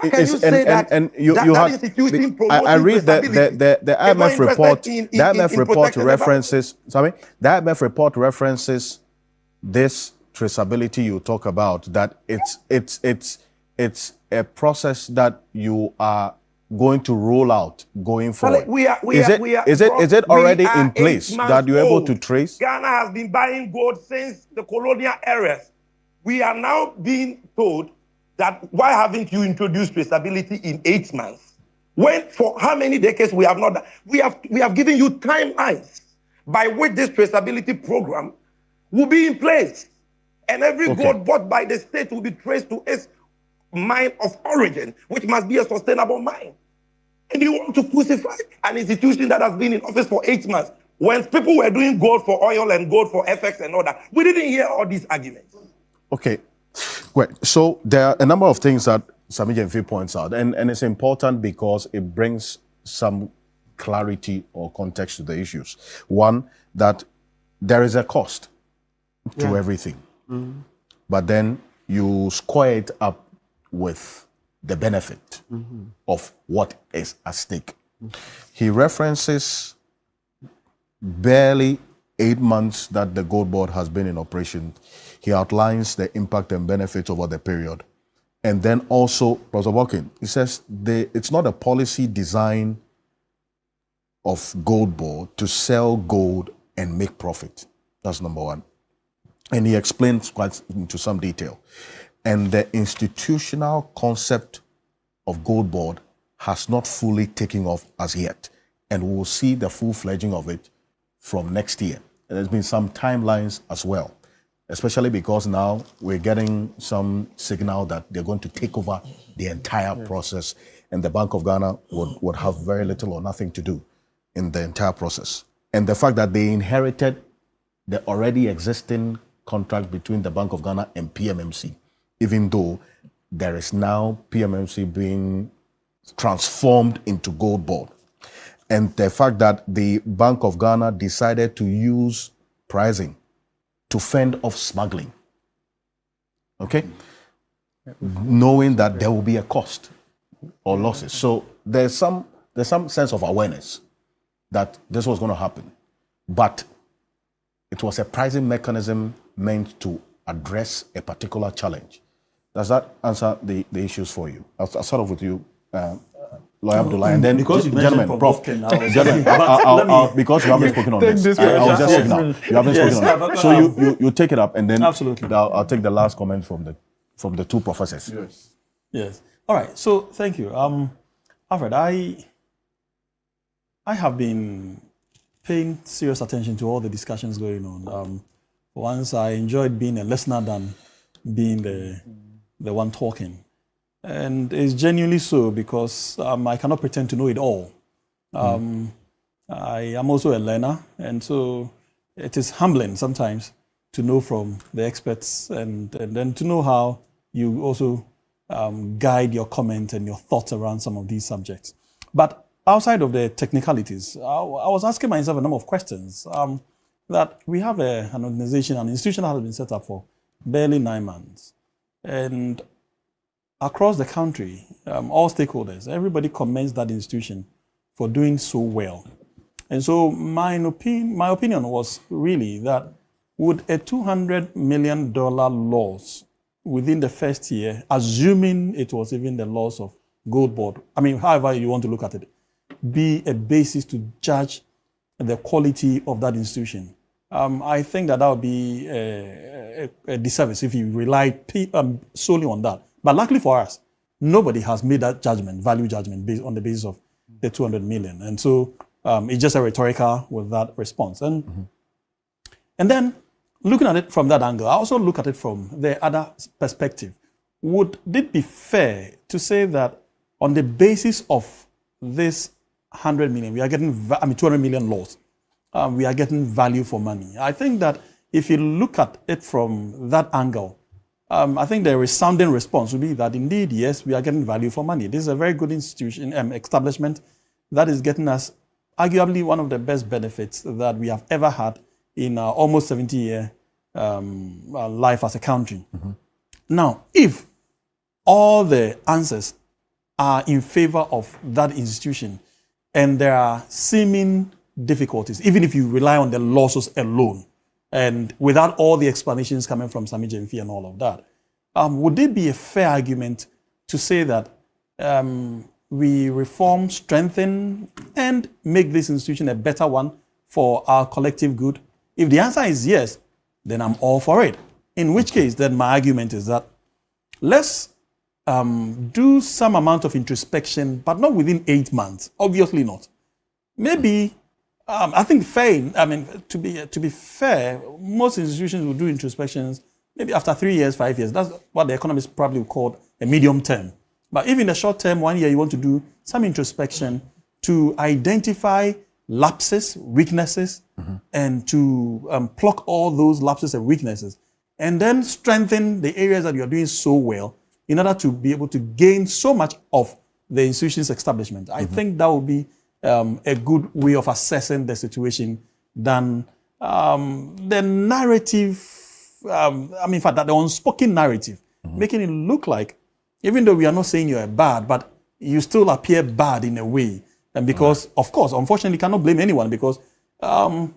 Speaker 7: Can you say that institution promoting
Speaker 1: I read
Speaker 7: traceability?
Speaker 1: the IMF report. The IMF report references. Sorry, the IMF report references this traceability you talk about. That it's a process that you are going to roll out going forward. Is it already in place that you're able to trace?
Speaker 7: Ghana has been buying gold since the colonial eras. We are now being told that why haven't you introduced traceability in 8 months? When, for how many decades we have not done? We have given you timelines by which this traceability program will be in place. And every gold bought by the state will be traced to its mine of origin, which must be a sustainable mine. And you want to crucify an institution that has been in office for 8 months. When people were doing gold for oil and gold for FX and all that, we didn't hear all these arguments.
Speaker 1: Okay. Well, so there are a number of things that Sami Gyamfi points out, and it's important because it brings some clarity or context to the issues. One, that there is a cost to everything, but then you square it up with the benefit of what is at stake. He references barely 8 months that the Goldbod has been in operation. He outlines the impact and benefits over the period. And then also, Professor Walkin, he says it's not a policy design of Goldbod to sell gold and make profit. That's number one. And he explains quite into some detail. And the institutional concept of Goldbod has not fully taken off as yet. And we will see the full fledging of it from next year. And there's been some timelines as well, especially because now we're getting some signal that they're going to take over the entire process, and the Bank of Ghana would have very little or nothing to do in the entire process. And the fact that they inherited the already existing contract between the Bank of Ghana and PMMC, even though there is now PMMC being transformed into Goldbod. And the fact that the Bank of Ghana decided to use pricing to fend off smuggling, okay? Knowing that there will be a cost or losses. So there's some sense of awareness that this was going to happen. But it was a pricing mechanism meant to address a particular challenge. Does that answer the issues for you? I'll start off with you, Lawyer Abdullah, and then
Speaker 4: because you
Speaker 1: gentlemen, Prof.
Speaker 4: gentlemen,
Speaker 1: because you haven't spoken on this, I was just signal. You haven't spoken on it. So you take it up, and then
Speaker 4: absolutely.
Speaker 1: I'll take the last comment from the two professors.
Speaker 4: Yes. All right. So thank you, Alfred. I have been paying serious attention to all the discussions going on. Once I enjoyed being a listener than being the one talking. And it's genuinely so because I cannot pretend to know it all. I am also a learner, and so it is humbling sometimes to know from the experts and then to know how you also guide your comment and your thoughts around some of these subjects. But outside of the technicalities, I was asking myself a number of questions. That we have an organization, an institution that has been set up for barely 9 months. And across the country, all stakeholders, everybody commends that institution for doing so well. And so my opinion was really that would a $200 million loss within the first year, assuming it was even the loss of Goldbod, I mean, however you want to look at it, be a basis to judge the quality of that institution? I think that would be a disservice if you rely solely on that. But luckily for us, nobody has made that judgment, value judgment, based on the basis of the 200 million. And so it's just a rhetorical with that response. And then looking at it from that angle, I also look at it from the other perspective. Would it be fair to say that on the basis of this 100 million, we are getting, 200 million loss, we are getting value for money? I think that if you look at it from that angle, I think the resounding response would be that indeed, yes, we are getting value for money. This is a very good institution, establishment that is getting us arguably one of the best benefits that we have ever had in our almost 70-year life as a country. Now, if all the answers are in favor of that institution and there are seeming difficulties, even if you rely on the losses alone, and without all the explanations coming from Sami Gyamfi and all of that, would it be a fair argument to say that we reform, strengthen, and make this institution a better one for our collective good? If the answer is yes, then I'm all for it. In which case, then my argument is that let's do some amount of introspection, but not within 8 months. Obviously not. Maybe I think to be fair, most institutions will do introspections maybe after 3 years, 5 years. That's what the economists probably would call a medium term. But if in the short term, 1 year, you want to do some introspection to identify lapses, weaknesses, and to pluck all those lapses and weaknesses, and then strengthen the areas that you're doing so well in order to be able to gain so much of the institution's establishment. I think that would be a good way of assessing the situation than the narrative, in fact, that the unspoken narrative, making it look like, even though we are not saying you are bad, but you still appear bad in a way. And because, of course, unfortunately, cannot blame anyone because the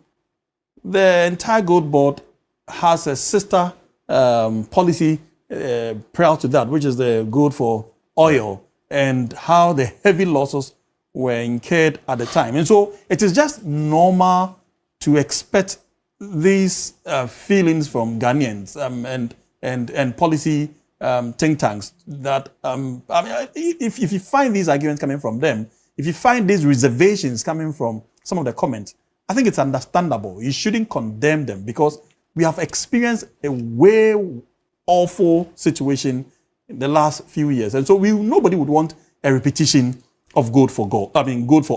Speaker 4: entire Goldbod has a sister policy prior to that, which is the Gold for Oil, and how the heavy losses were incurred at the time. And so it is just normal to expect these feelings from Ghanaians and policy think tanks that, if you find these arguments coming from them, if you find these reservations coming from some of the comments, I think it's understandable. You shouldn't condemn them because we have experienced a way awful situation in the last few years. And so nobody would want a repetition of gold for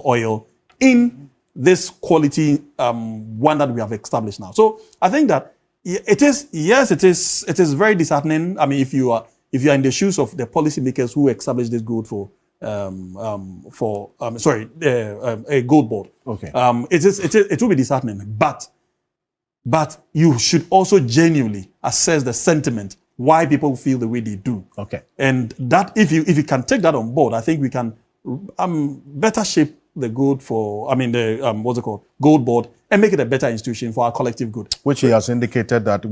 Speaker 4: oil in this quality one that we have established now. So I think that it is very disheartening. I mean, if you are in the shoes of the policymakers who established this gold for a Goldbod. Okay. It will be disheartening, but you should also genuinely assess the sentiment why people feel the way they do. Okay. And that if you can take that on board, I think we can better shape the Goldbod and make it a better institution for our collective good.
Speaker 1: Which he has indicated that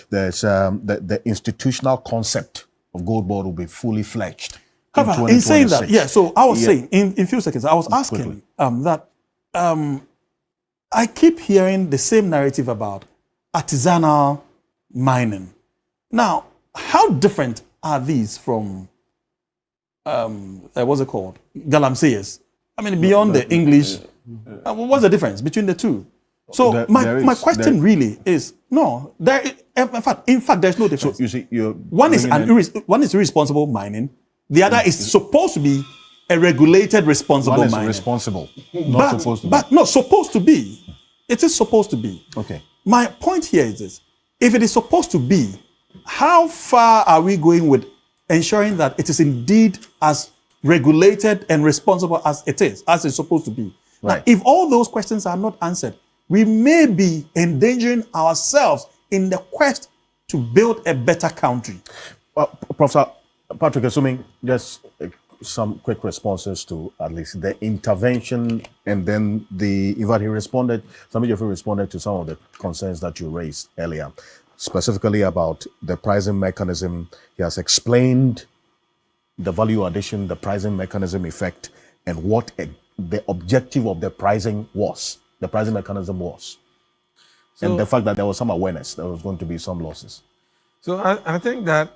Speaker 1: there's the institutional concept of Goldbod will be fully fledged.
Speaker 4: However, in saying that, so I was saying in a few seconds, I was asking that I keep hearing the same narrative about artisanal mining. Now, how different are these from galamseyers? I mean, beyond the English, what's the difference between the two? So my question really is, no, in fact, there's no difference. So you see, one is irresponsible mining. The other is supposed to be a regulated responsible mining. One is
Speaker 1: responsible, not supposed to be.
Speaker 4: But not supposed to be. It is supposed to be. Okay. My point here is this. If it is supposed to be, how far are we going with ensuring that it is indeed as regulated and responsible as it is, as it's supposed to be? Right. Now, if all those questions are not answered, we may be endangering ourselves in the quest to build a better country.
Speaker 1: Professor Patrick, assuming just some quick responses to at least the intervention, and then somebody responded to some of the concerns that you raised earlier, specifically about the pricing mechanism. He has explained the value addition, the pricing mechanism effect, and what the objective of the pricing mechanism was. And the fact that there was some awareness there was going to be some losses.
Speaker 2: So I think that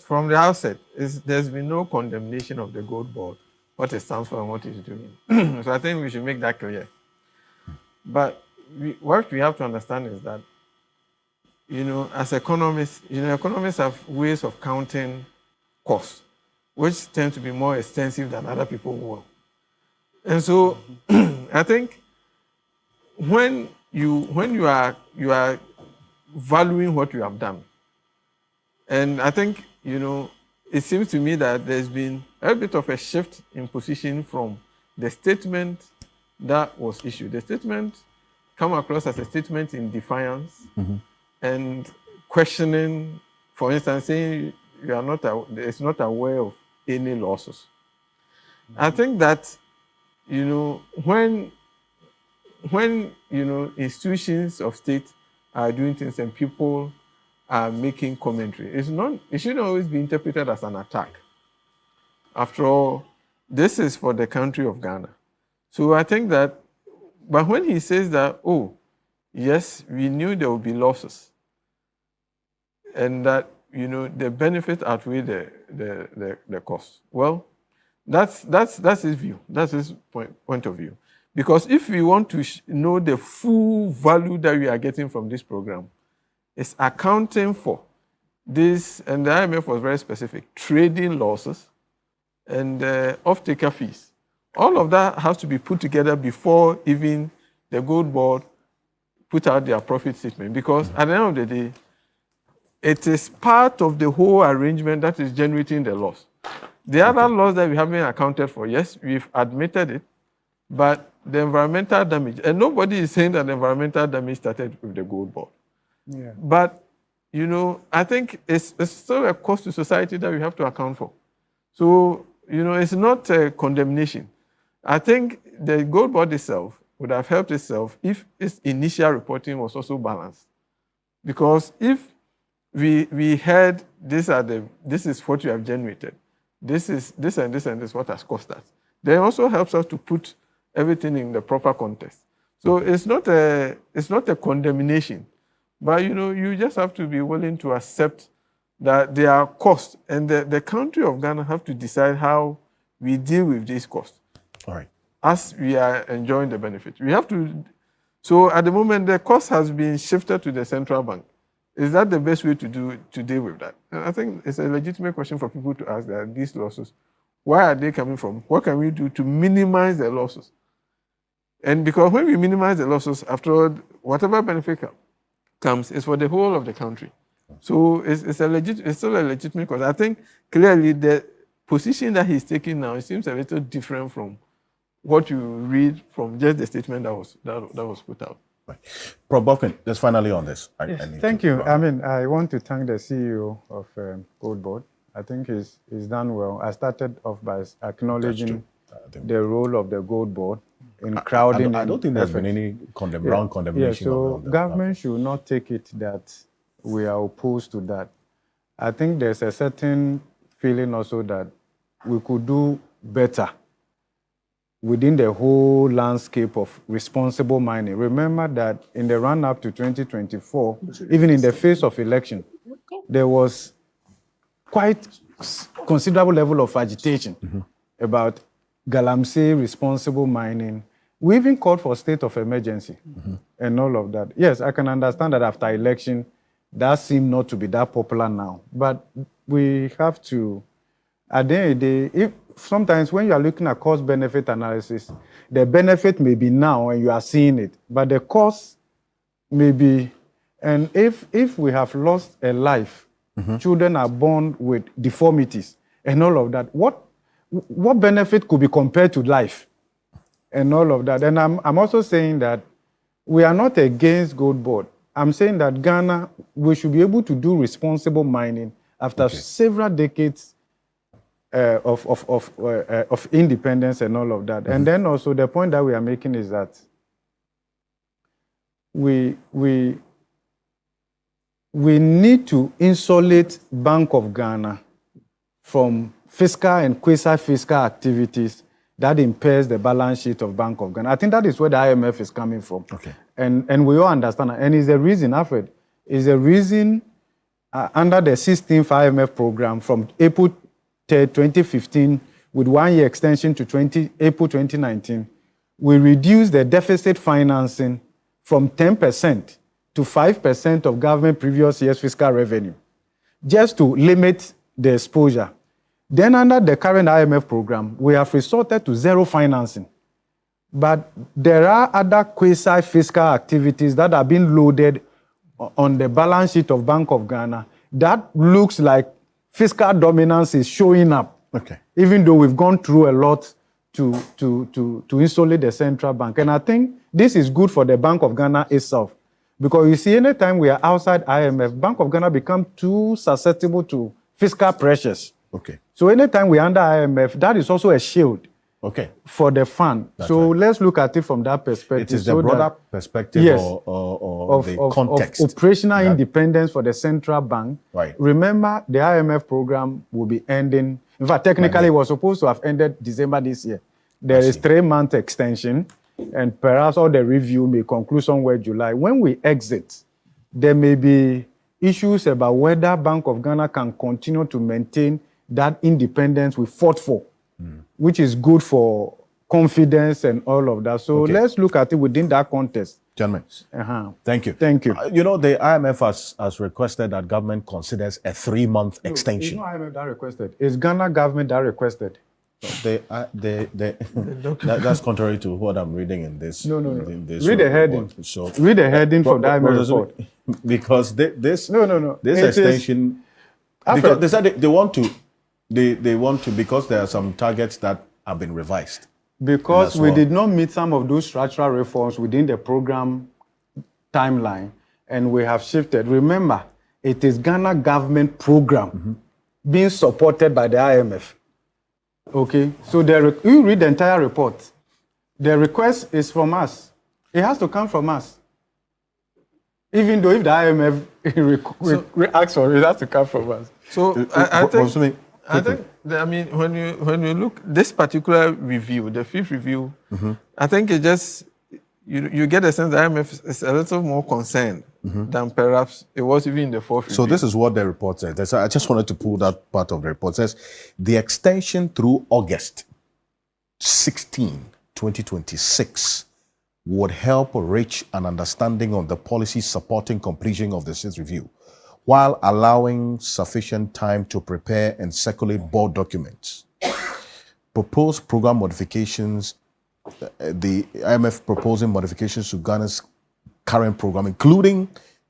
Speaker 2: from the outset, there's been no condemnation of the Goldbod, what it stands for and what it's doing. So I think we should make that clear. But what we have to understand is that, as economists, economists have ways of counting costs, which tend to be more extensive than other people will. And so I think when you are valuing what you have done, and I think, it seems to me that there's been a bit of a shift in position from the statement that was issued. The statement come across as a statement in defiance and questioning, for instance, saying it's not aware of any losses. I think that, when institutions of state are doing things and people are making commentary, it shouldn't always be interpreted as an attack. After all, this is for the country of Ghana. So I think that, but when he says that, yes, we knew there would be losses, and that, the benefit outweigh the cost. Well, that's his view. That's his point of view. Because if we want to know the full value that we are getting from this program, it's accounting for this, and the IMF was very specific, trading losses, and off-taker fees. All of that has to be put together before even the Gold Board put out their profit statement, because at the end of the day, it is part of the whole arrangement that is generating the loss. The other loss that we haven't accounted for, yes, we've admitted it, but the environmental damage, and nobody is saying that the environmental damage started with the Gold Board.
Speaker 3: Yeah.
Speaker 2: But, I think it's still a cost to society that we have to account for. So, it's not a condemnation. I think the Gold Board itself would have helped itself if its initial reporting was also balanced. Because if we heard this is what you have generated, this and this what has cost us, then it also helps us to put everything in the proper context. So it's not a condemnation, but you just have to be willing to accept that there are costs, and the country of Ghana have to decide how we deal with these costs.
Speaker 1: All right.
Speaker 2: As we are enjoying the benefit. We have to. So at the moment, the cost has been shifted to the central bank. Is that the best way to deal with that? And I think it's a legitimate question for people to ask that these losses, where are they coming from? What can we do to minimize the losses? And because when we minimize the losses, after all, whatever benefit comes is for the whole of the country. So it's still a legitimate question. I think clearly the position that he's taking now, it seems a little different from what you read from just the statement that was put out.
Speaker 1: Right. Prof. Bofkin, just finally on this.
Speaker 3: Thank you. I want to thank the CEO of Goldbod. I think he's done well. I started off by acknowledging the role of the Goldbod in crowding.
Speaker 1: I don't think there's been any wrong condemnation.
Speaker 3: Yeah, so government should not take it that we are opposed to that. I think there's a certain feeling also that we could do better within the whole landscape of responsible mining. Remember that in the run-up to 2024, even in the face of election, there was quite considerable level of agitation about Galamsey responsible mining. We even called for a state of emergency and all of that. Yes, I can understand that after election, that seemed not to be that popular now. But we have to, at the end of the day, sometimes when you are looking at cost-benefit analysis, the benefit may be now and you are seeing it, but the cost may be, and if we have lost a life, children are born with deformities and all of that, what benefit could be compared to life and all of that? And I'm also saying that we are not against Goldbod. I'm saying that Ghana, we should be able to do responsible mining after several decades of independence and all of that. And then also the point that we are making is that we need to insulate Bank of Ghana from fiscal and quasi-fiscal activities that impairs the balance sheet of Bank of Ghana. I think that is where the IMF is coming from. Okay. And we all understand that. And it's a reason, Alfred, is a reason under the 16th IMF program from April 2015, with 1 year extension to April 2019, we reduced the deficit financing from 10% to 5% of government previous year's fiscal revenue, just to limit the exposure. Then under the current IMF program, we have resorted to zero financing. But there are other quasi-fiscal activities that are being loaded on the balance sheet of Bank of Ghana that looks like fiscal dominance is showing up, even though we've gone through a lot to insulate the central bank. And I think this is good for the Bank of Ghana itself. Because you see, anytime we are outside IMF, Bank of Ghana become too susceptible to fiscal pressures. So anytime we're under IMF, that is also a shield for the fund. That's so let's look at it from that perspective.
Speaker 1: It is the broader perspective or the context.
Speaker 3: Of operational independence for the central bank. Remember, the IMF program will be ending. In fact, technically, it was supposed to have ended December this year. There is 3-month extension, and perhaps all the review may conclude somewhere July. When we exit, there may be issues about whether Bank of Ghana can continue to maintain that independence we fought for, which is good for confidence and all of that. So let's look at it within that context.
Speaker 1: Gentlemen, thank you.
Speaker 3: Thank you.
Speaker 1: The IMF has requested that government considers a 3-month extension.
Speaker 3: It's not IMF that requested. It's Ghana government that requested.
Speaker 1: That's contrary to what I'm reading in this.
Speaker 3: No.
Speaker 1: In this
Speaker 3: Read the
Speaker 1: report.
Speaker 3: heading.
Speaker 1: So,
Speaker 3: Read the heading from the IMF report.
Speaker 1: because this
Speaker 3: No.
Speaker 1: this
Speaker 3: It is-
Speaker 1: extension because
Speaker 3: Alfred.
Speaker 1: they said they want to because there are some targets that have been revised.
Speaker 3: Because
Speaker 1: That's
Speaker 3: we
Speaker 1: what-
Speaker 3: did not meet some of those structural reforms within the program timeline, and we have shifted. Remember, it is Ghana government program being supported by the IMF. Okay, so you read the entire report. The request is from us. It has to come from us. Even though if the IMF asks for it, it has to come from us.
Speaker 2: So I think I mean when you look this particular review, the fifth review, I think it just you get a sense the IMF is a little more concerned than perhaps it was even in the fourth review.
Speaker 1: So this is what the report says. I just wanted to pull that part of the report. It says the extension through August 16, 2026 would help reach an understanding of the policy supporting completion of the sixth review, while allowing sufficient time to prepare and circulate board documents. Proposed program modifications, the IMF proposing modifications to Ghana's current program, including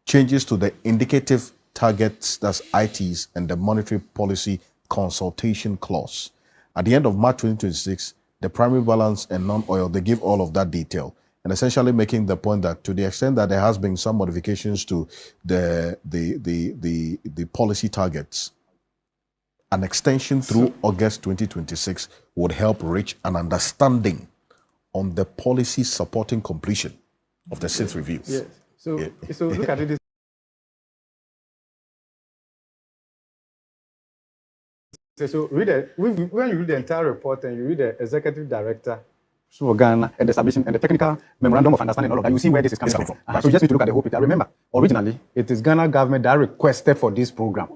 Speaker 1: changes to the indicative targets, that's ITs, and the monetary policy consultation clause. At the end of March 2026, the primary balance and non-oil, they give all of that detail, and essentially making the point that to the extent that there has been some modifications to the policy targets, an extension through August 2026 would help reach an understanding on the policy supporting completion of the sixth reviews.
Speaker 3: Yes. So look at it. So read it. When you read the entire report and you read the executive director for Ghana and the submission and the technical memorandum of understanding, all of that, you see where this is coming from. So you just need to look at the whole picture. Remember, originally it is Ghana government that requested for this program.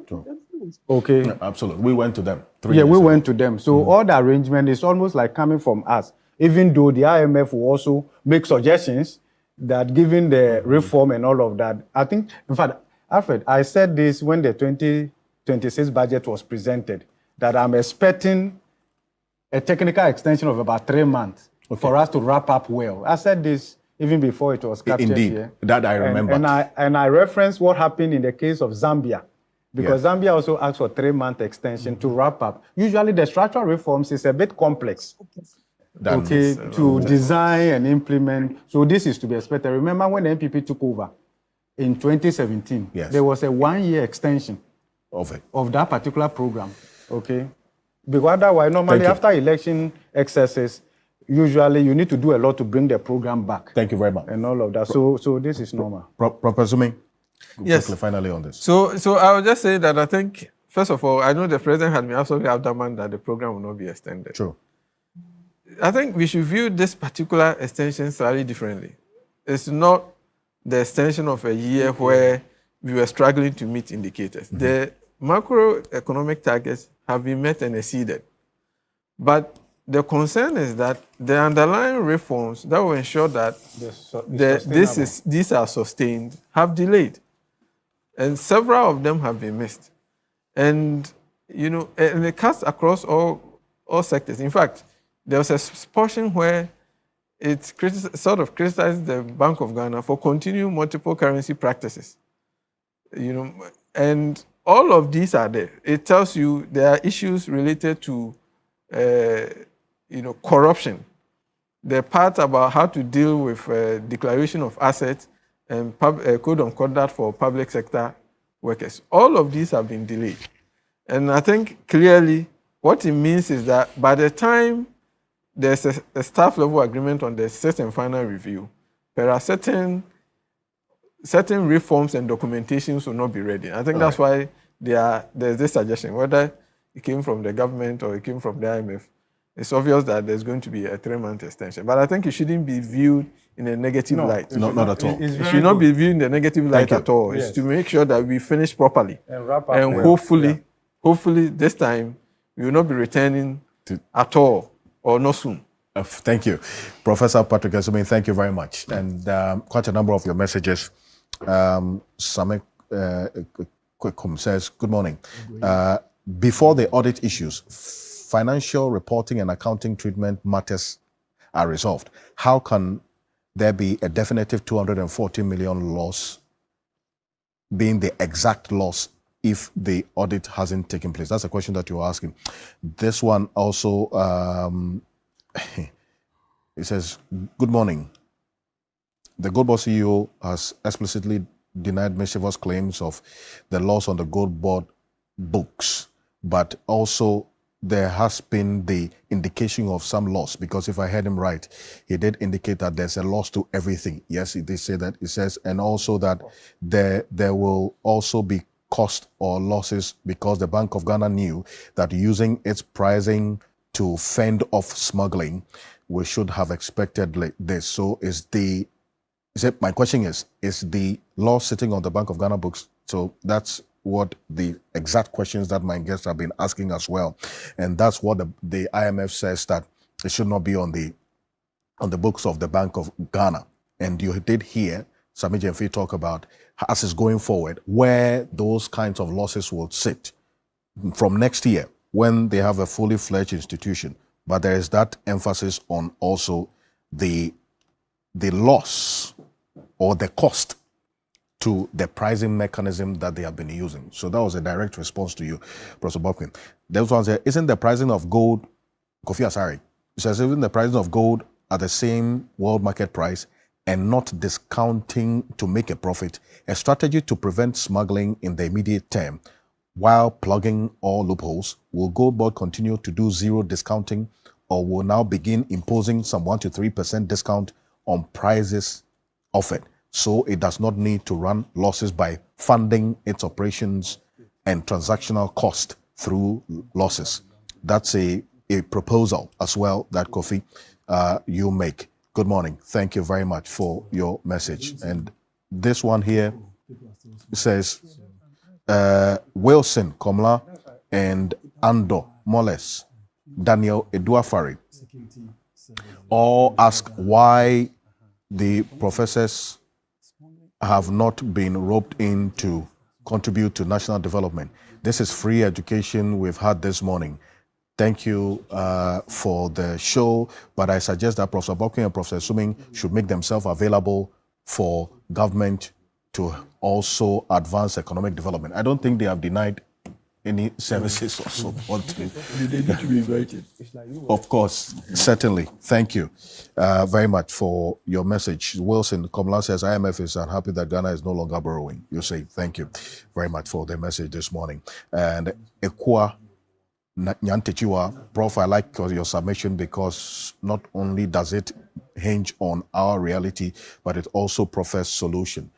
Speaker 3: Okay.
Speaker 1: Yeah, absolutely. We went to them.
Speaker 3: We went to them. So all the arrangement is almost like coming from us, even though the IMF will also make suggestions that given the reform and all of that, I think, in fact, Alfred, I said this when the 2026 budget was presented, that I'm expecting a technical extension of about 3 months for us to wrap up well. I said this even before it was captured
Speaker 1: Indeed.
Speaker 3: here.
Speaker 1: That I remember.
Speaker 3: And I referenced what happened in the case of Zambia, because Zambia also asked for a 3-month extension to wrap up. Usually the structural reforms is a bit complex. To design and implement. So this is to be expected. Remember when the NPP took over in 2017, there was a 1-year extension of that particular program. Okay. Because otherwise, normally after election excesses, usually you need to do a lot to bring the program back.
Speaker 1: Thank you very much.
Speaker 3: And all of that. So this is normal.
Speaker 1: Professor Ming,
Speaker 2: yes.
Speaker 1: quickly, finally on this.
Speaker 2: So I will just say that I think, first of all, I know the president had been absolutely adamant that the program will not be extended.
Speaker 1: True.
Speaker 2: I think we should view this particular extension slightly differently. It's not the extension of a year where we were struggling to meet indicators. The macroeconomic targets have been met and exceeded. But the concern is that the underlying reforms that will ensure that these are sustained have delayed. And several of them have been missed. And, and it cuts across all sectors. In fact, there was a portion where it sort of criticized the Bank of Ghana for continuing multiple currency practices. And all of these are there. It tells you there are issues related to, corruption. The part about how to deal with declaration of assets and code of conduct for public sector workers. All of these have been delayed. And I think clearly what it means is that by the time there's a staff level agreement on the sixth and final review, there are certain reforms and documentations will not be ready. I think that's why there's this suggestion, whether it came from the government or it came from the IMF. It's obvious that there's going to be a 3-month extension. But I think it shouldn't be viewed in a negative light.
Speaker 1: Not at all.
Speaker 2: It should not be viewed in a negative light at all. It's to make sure that we finish properly.
Speaker 3: And wrap up.
Speaker 2: And hopefully this time we will not be returning at all or not soon.
Speaker 1: Thank you. Professor Patrick Asuming, thank you very much. And quite a number of your messages. Samek Kwekum says, good morning. Before the audit issues, financial reporting and accounting treatment matters are resolved, how can there be a definitive 240 million loss being the exact loss if the audit hasn't taken place? That's a question that you're asking. This one also, it says, good morning. The Goldbod CEO has explicitly denied mischievous claims of the loss on the Goldbod books, but also there has been the indication of some loss, because if I heard him right, he did indicate that there's a loss to everything. Yes, he did say that. He says, and also that there will also be cost or losses because the Bank of Ghana knew that using its pricing to fend off smuggling, we should have expected this. So my question is the loss sitting on the Bank of Ghana books? So that's what the exact questions that my guests have been asking as well. And that's what the IMF says, that it should not be on the books of the Bank of Ghana. And you did hear Sami Jemfi talk about, as is going forward, where those kinds of losses will sit from next year when they have a fully fledged institution. But there is that emphasis on also the loss or the cost to the pricing mechanism that they have been using. So that was a direct response to you, Professor Bobkin. There's one said, isn't the pricing of gold, Kofi Asari, he says, isn't the pricing of gold at the same world market price and not discounting to make a profit a strategy to prevent smuggling in the immediate term while plugging all loopholes? Will Goldbod continue to do zero discounting, or will now begin imposing some 1 to 3% discount on prices offered, so it does not need to run losses by funding its operations and transactional cost through losses? That's a proposal as well that Kofi, you make. Good morning. Thank you very much for your message. And this one here says, Wilson Komla and Ando Moles, Daniel Eduafari, all ask why the professors have not been roped in to contribute to national development. This is free education we've had this morning. Thank you for the show, but I suggest that Professor Bobkin and Professor Suming should make themselves available for government to also advance economic development. I don't think they have denied any services or so.
Speaker 6: They need to be invited.
Speaker 1: Of course, certainly. Thank you very much for your message. Wilson Komla says, IMF is unhappy that Ghana is no longer borrowing. You say, thank you very much for the message this morning. And Ekwa Nyantechiwa, Prof, I like your submission, because not only does it hinge on our reality, but it also professes solution.